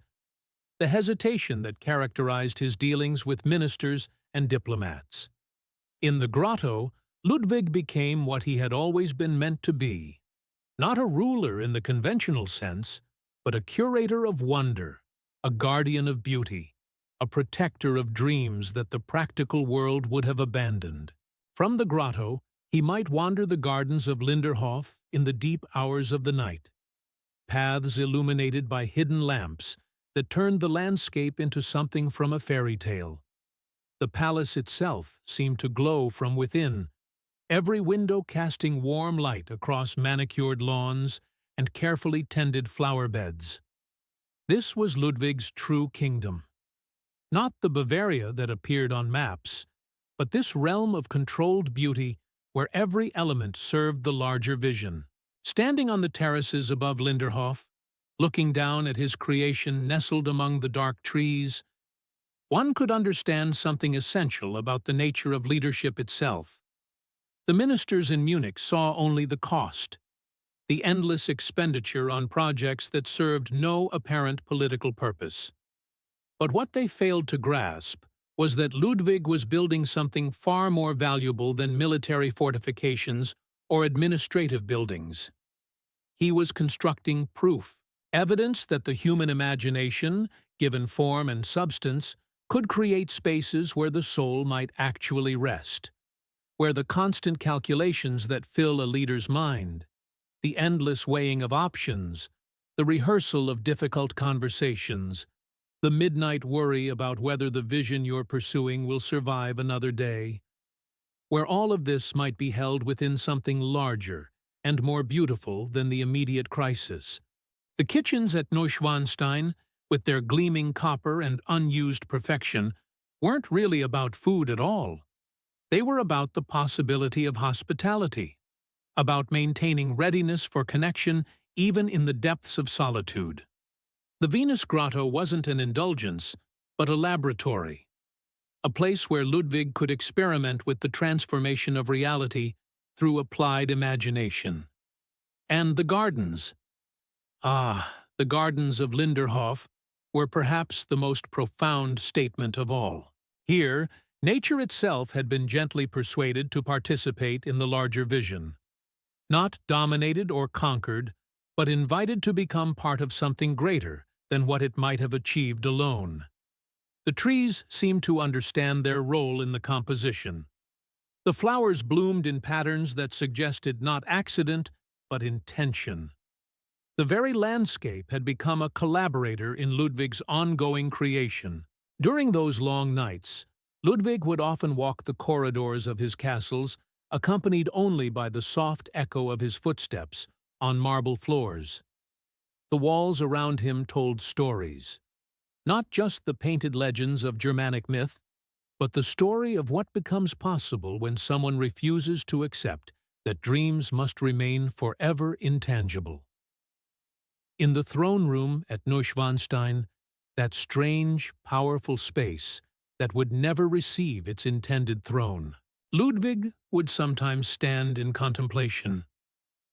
Speaker 1: the hesitation that characterized his dealings with ministers and diplomats. In the grotto, Ludwig became what he had always been meant to be, not a ruler in the conventional sense, but a curator of wonder, a guardian of beauty, a protector of dreams that the practical world would have abandoned. From the grotto, he might wander the gardens of Linderhof in the deep hours of the night, paths illuminated by hidden lamps that turned the landscape into something from a fairy tale. The palace itself seemed to glow from within, every window casting warm light across manicured lawns and carefully tended flower beds. This was Ludwig's true kingdom. Not the Bavaria that appeared on maps, but this realm of controlled beauty where every element served the larger vision. Standing on the terraces above Linderhof, looking down at his creation nestled among the dark trees, one could understand something essential about the nature of leadership itself. The ministers in Munich saw only the cost, the endless expenditure on projects that served no apparent political purpose. But what they failed to grasp was that Ludwig was building something far more valuable than military fortifications or administrative buildings. He was constructing proof, evidence that the human imagination, given form and substance, could create spaces where the soul might actually rest, where the constant calculations that fill a leader's mind, the endless weighing of options, the rehearsal of difficult conversations, the midnight worry about whether the vision you're pursuing will survive another day, where all of this might be held within something larger and more beautiful than the immediate crisis. The kitchens at Neuschwanstein, with their gleaming copper and unused perfection, weren't really about food at all. They were about the possibility of hospitality, about maintaining readiness for connection even in the depths of solitude. The Venus Grotto wasn't an indulgence, but a laboratory, a place where Ludwig could experiment with the transformation of reality through applied imagination. And the gardens. The gardens of Linderhof were perhaps the most profound statement of all. Here, nature itself had been gently persuaded to participate in the larger vision. Not dominated or conquered, but invited to become part of something greater than what it might have achieved alone. The trees seemed to understand their role in the composition. The flowers bloomed in patterns that suggested not accident, but intention. The very landscape had become a collaborator in Ludwig's ongoing creation. During those long nights, Ludwig would often walk the corridors of his castles, accompanied only by the soft echo of his footsteps on marble floors. The walls around him told stories, not just the painted legends of Germanic myth, but the story of what becomes possible when someone refuses to accept that dreams must remain forever intangible. In the throne room at Neuschwanstein, that strange, powerful space that would never receive its intended throne, Ludwig would sometimes stand in contemplation.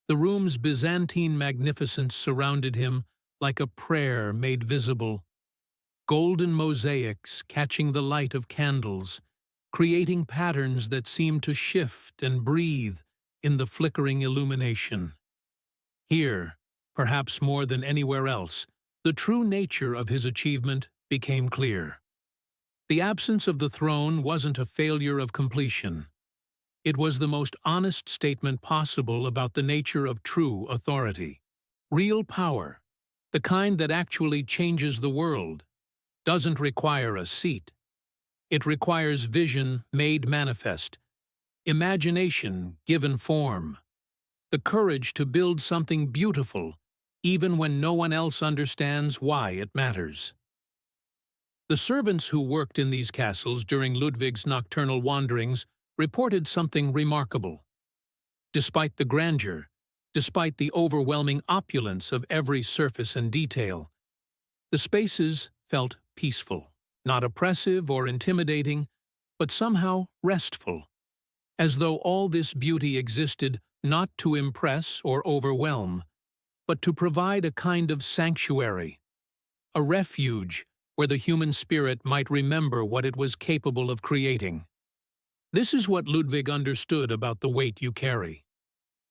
Speaker 1: The room's Byzantine magnificence surrounded him like a prayer made visible, golden mosaics catching the light of candles, creating patterns that seemed to shift and breathe in the flickering illumination. Here, perhaps more than anywhere else, the true nature of his achievement became clear. The absence of the throne wasn't a failure of completion. It was the most honest statement possible about the nature of true authority. Real power, the kind that actually changes the world, doesn't require a seat. It requires vision made manifest, imagination given form, the courage to build something beautiful even when no one else understands why it matters. The servants who worked in these castles during Ludwig's nocturnal wanderings reported something remarkable. Despite the grandeur, despite the overwhelming opulence of every surface and detail, the spaces felt peaceful, not oppressive or intimidating, but somehow restful, as though all this beauty existed not to impress or overwhelm, but to provide a kind of sanctuary, a refuge where the human spirit might remember what it was capable of creating. This is what Ludwig understood about the weight you carry,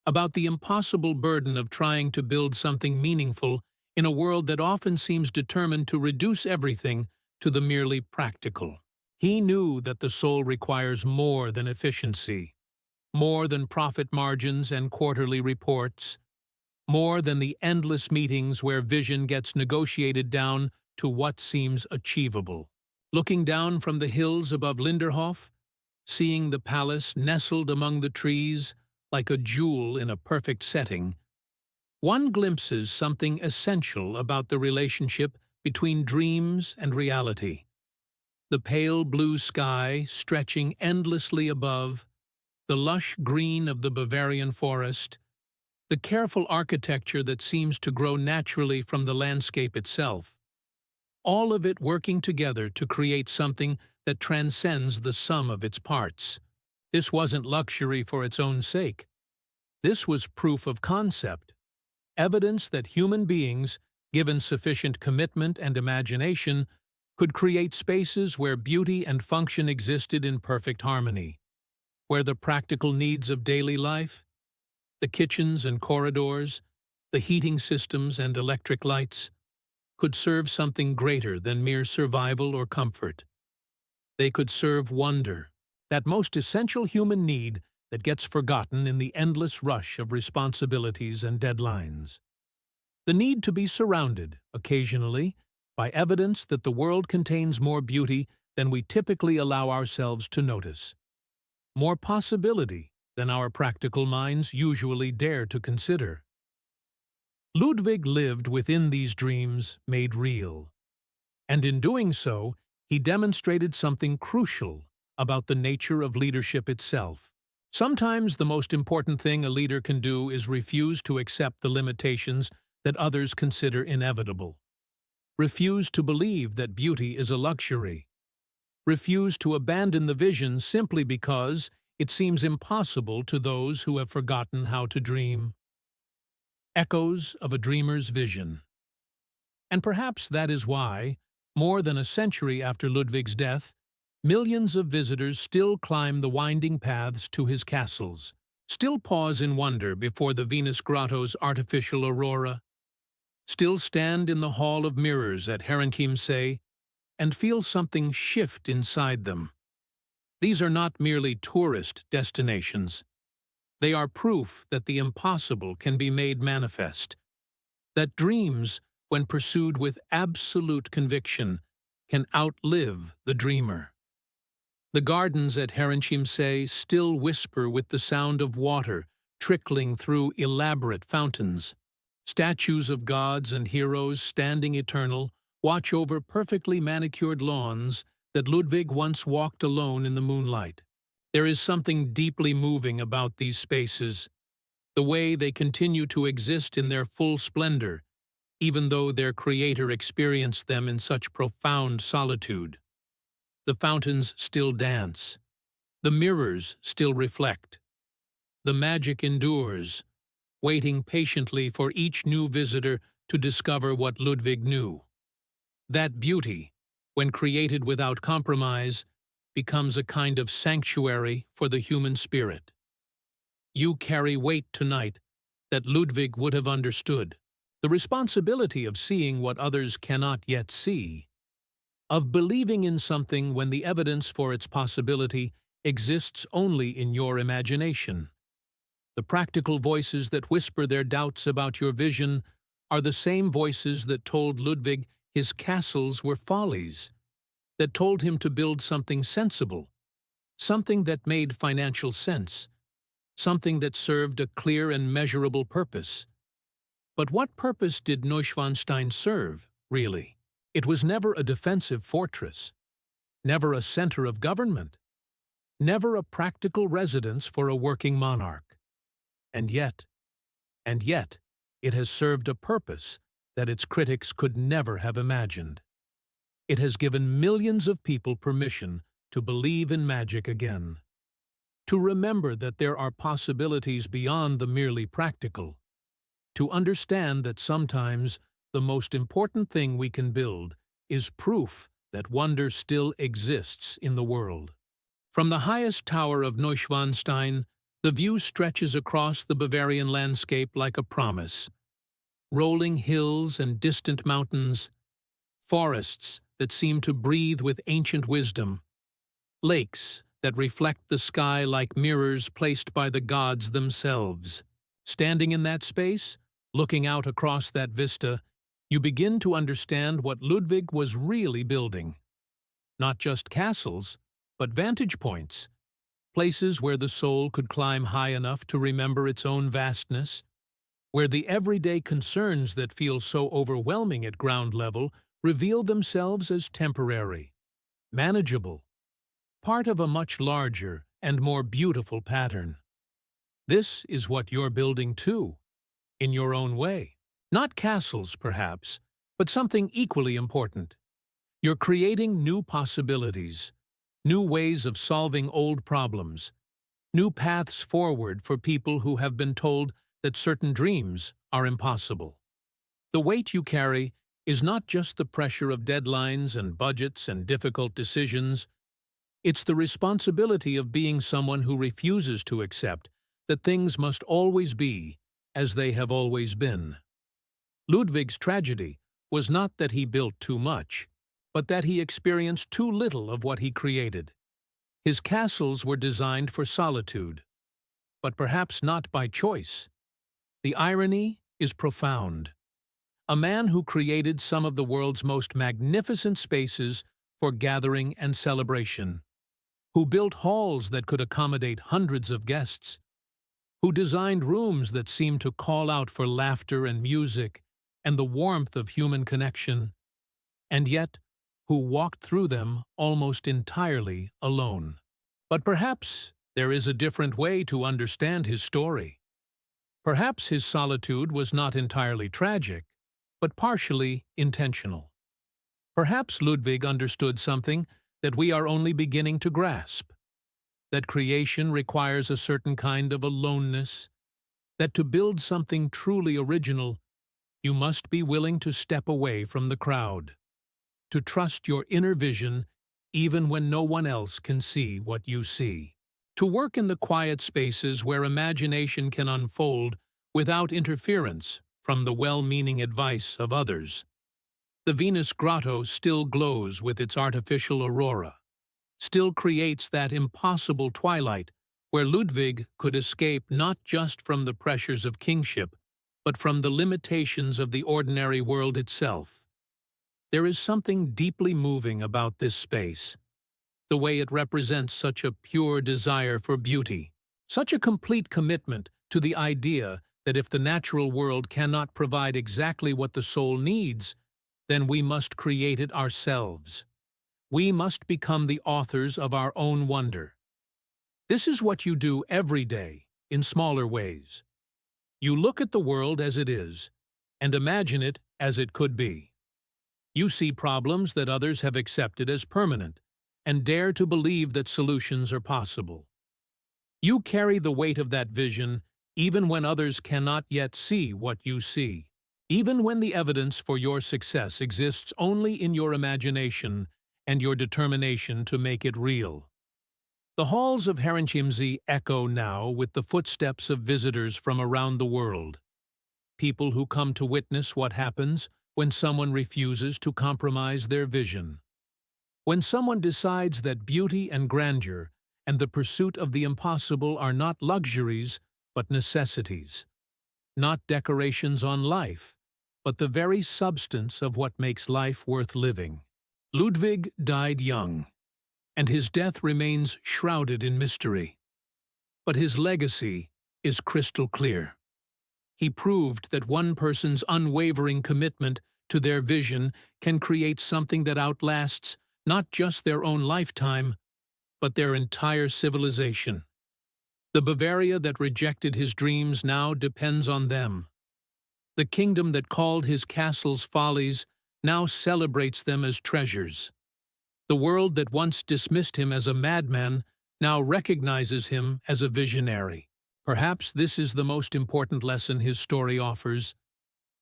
Speaker 1: about the impossible burden of trying to build something meaningful in a world that often seems determined to reduce everything to the merely practical. He knew that the soul requires more than efficiency, more than profit margins and quarterly reports, more than the endless meetings where vision gets negotiated down to what seems achievable. Looking down from the hills above Linderhof, seeing the palace nestled among the trees like a jewel in a perfect setting, one glimpses something essential about the relationship between dreams and reality. The pale blue sky stretching endlessly above, the lush green of the Bavarian forest, the careful architecture that seems to grow naturally from the landscape itself, all of it working together to create something that transcends the sum of its parts. This wasn't luxury for its own sake. This was proof of concept, evidence that human beings, given sufficient commitment and imagination, could create spaces where beauty and function existed in perfect harmony, where the practical needs of daily life, the kitchens and corridors, the heating systems and electric lights, could serve something greater than mere survival or comfort. They could serve wonder, that most essential human need that gets forgotten in the endless rush of responsibilities and deadlines. The need to be surrounded, occasionally, by evidence that the world contains more beauty than we typically allow ourselves to notice, more possibility than our practical minds usually dare to consider. Ludwig lived within these dreams made real, and in doing so, he demonstrated something crucial about the nature of leadership itself. Sometimes the most important thing a leader can do is refuse to accept the limitations that others consider inevitable. Refuse to believe that beauty is a luxury. Refuse to abandon the vision simply because it seems impossible to those who have forgotten how to dream. Echoes of a dreamer's vision. And perhaps that is why, more than a century after Ludwig's death, millions of visitors still climb the winding paths to his castles, still pause in wonder before the Venus Grotto's artificial aurora, still stand in the Hall of Mirrors at Herrenchiemsee and feel something shift inside them. These are not merely tourist destinations. They are proof that the impossible can be made manifest, that dreams, when pursued with absolute conviction, can outlive the dreamer. The gardens at Herrenchiemsee still whisper with the sound of water trickling through elaborate fountains. Statues of gods and heroes standing eternal watch over perfectly manicured lawns that Ludwig once walked alone in the moonlight. There is something deeply moving about these spaces, the way they continue to exist in their full splendor, even though their creator experienced them in such profound solitude. The fountains still dance. The mirrors still reflect. The magic endures, waiting patiently for each new visitor to discover what Ludwig knew. That beauty, when created without compromise, becomes a kind of sanctuary for the human spirit. You carry weight tonight that Ludwig would have understood. The responsibility of seeing what others cannot yet see, of believing in something when the evidence for its possibility exists only in your imagination. The practical voices that whisper their doubts about your vision are the same voices that told Ludwig his castles were follies, that told him to build something sensible, something that made financial sense, something that served a clear and measurable purpose. But what purpose did Neuschwanstein serve, really? It was never a defensive fortress, never a center of government, never a practical residence for a working monarch. And yet, it has served a purpose that its critics could never have imagined. It has given millions of people permission to believe in magic again, to remember that there are possibilities beyond the merely practical, to understand that sometimes the most important thing we can build is proof that wonder still exists in the world. From the highest tower of Neuschwanstein, the view stretches across the Bavarian landscape like a promise. Rolling hills and distant mountains, forests that seem to breathe with ancient wisdom, lakes that reflect the sky like mirrors placed by the gods themselves. Standing in that space, looking out across that vista, you begin to understand what Ludwig was really building. Not just castles, but vantage points, places where the soul could climb high enough to remember its own vastness, where the everyday concerns that feel so overwhelming at ground level reveal themselves as temporary, manageable, part of a much larger and more beautiful pattern. This is what you're building too, in your own way. Not castles, perhaps, but something equally important. You're creating new possibilities, new ways of solving old problems, new paths forward for people who have been told that certain dreams are impossible. The weight you carry is not just the pressure of deadlines and budgets and difficult decisions. It's the responsibility of being someone who refuses to accept that things must always be as they have always been. Ludwig's tragedy was not that he built too much, but that he experienced too little of what he created. His castles were designed for solitude, but perhaps not by choice. The irony is profound. A man who created some of the world's most magnificent spaces for gathering and celebration, who built halls that could accommodate hundreds of guests, who designed rooms that seemed to call out for laughter and music and the warmth of human connection, and yet who walked through them almost entirely alone. But perhaps there is a different way to understand his story. Perhaps his solitude was not entirely tragic, but partially intentional. Perhaps Ludwig understood something that we are only beginning to grasp, that creation requires a certain kind of aloneness, that to build something truly original, you must be willing to step away from the crowd, to trust your inner vision even when no one else can see what you see, to work in the quiet spaces where imagination can unfold without interference from the well-meaning advice of others. The Venus grotto still glows with its artificial aurora, still creates that impossible twilight where Ludwig could escape not just from the pressures of kingship, but from the limitations of the ordinary world itself. There is something deeply moving about this space, the way it represents such a pure desire for beauty, such a complete commitment to the idea that if the natural world cannot provide exactly what the soul needs, then we must create it ourselves. We must become the authors of our own wonder. This is what you do every day, in smaller ways. You look at the world as it is, and imagine it as it could be. You see problems that others have accepted as permanent, and dare to believe that solutions are possible. You carry the weight of that vision even when others cannot yet see what you see, even when the evidence for your success exists only in your imagination and your determination to make it real. The halls of Hohenschwangau echo now with the footsteps of visitors from around the world, people who come to witness what happens when someone refuses to compromise their vision. When someone decides that beauty and grandeur and the pursuit of the impossible are not luxuries but necessities, not decorations on life, but the very substance of what makes life worth living. Ludwig died young, and his death remains shrouded in mystery. But his legacy is crystal clear. He proved that one person's unwavering commitment to their vision can create something that outlasts not just their own lifetime, but their entire civilization. The Bavaria that rejected his dreams now depends on them. The kingdom that called his castles follies now celebrates them as treasures. The world that once dismissed him as a madman now recognizes him as a visionary. Perhaps this is the most important lesson his story offers,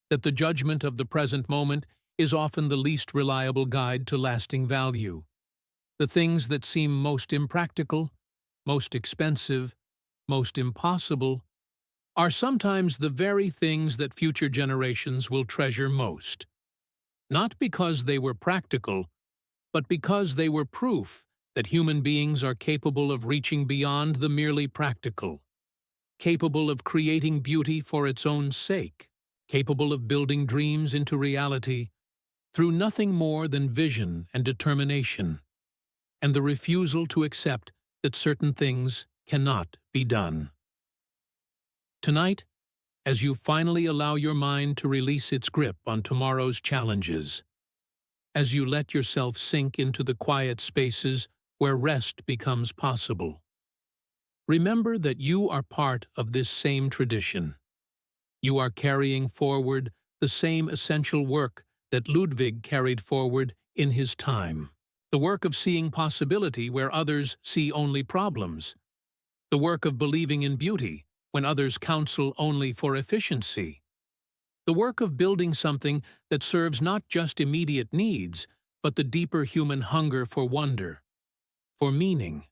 Speaker 1: that the judgment of the present moment is often the least reliable guide to lasting value. The things that seem most impractical, most expensive, most impossible, are sometimes the very things that future generations will treasure most. Not because they were practical, but because they were proof that human beings are capable of reaching beyond the merely practical, capable of creating beauty for its own sake, capable of building dreams into reality through nothing more than vision and determination, and the refusal to accept that certain things cannot be done. Tonight, as you finally allow your mind to release its grip on tomorrow's challenges, as you let yourself sink into the quiet spaces where rest becomes possible, remember that you are part of this same tradition. You are carrying forward the same essential work that Ludwig carried forward in his time. The work of seeing possibility where others see only problems. The work of believing in beauty when others counsel only for efficiency. The work of building something that serves not just immediate needs, but the deeper human hunger for wonder, for meaning,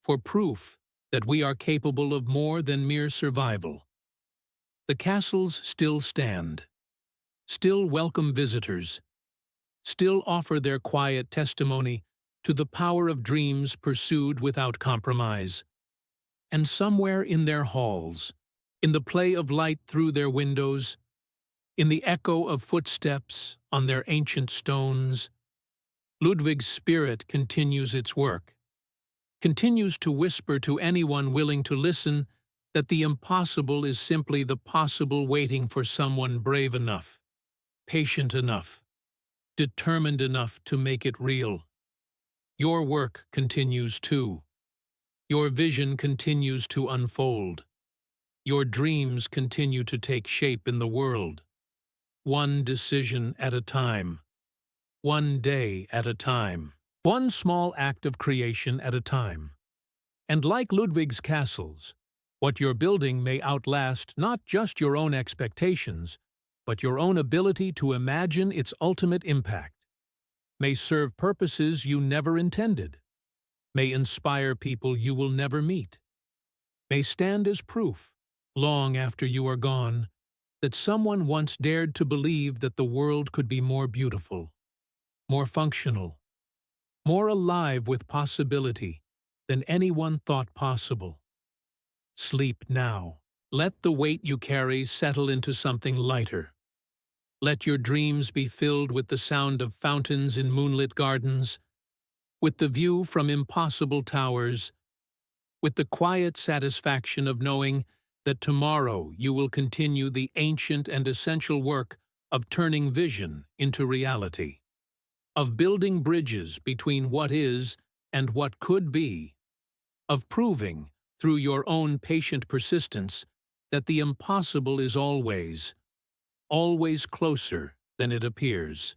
Speaker 1: for proof that we are capable of more than mere survival. The castles still stand, still welcome visitors, still offer their quiet testimony to the power of dreams pursued without compromise. And somewhere in their halls, in the play of light through their windows, in the echo of footsteps on their ancient stones, Ludwig's spirit continues its work, continues to whisper to anyone willing to listen that the impossible is simply the possible waiting for someone brave enough, patient enough, determined enough to make it real. Your work continues too. Your vision continues to unfold. Your dreams continue to take shape in the world. One decision at a time. One day at a time. One small act of creation at a time. And like Ludwig's castles, what you're building may outlast not just your own expectations, but your own ability to imagine its ultimate impact. May serve purposes you never intended. May inspire people you will never meet. May stand as proof, long after you are gone, that someone once dared to believe that the world could be more beautiful, more functional, more alive with possibility than anyone thought possible. Sleep now. Let the weight you carry settle into something lighter. Let your dreams be filled with the sound of fountains in moonlit gardens, with the view from impossible towers, with the quiet satisfaction of knowing that tomorrow you will continue the ancient and essential work of turning vision into reality, of building bridges between what is and what could be, of proving, through your own patient persistence, that the impossible is always, always closer than it appears.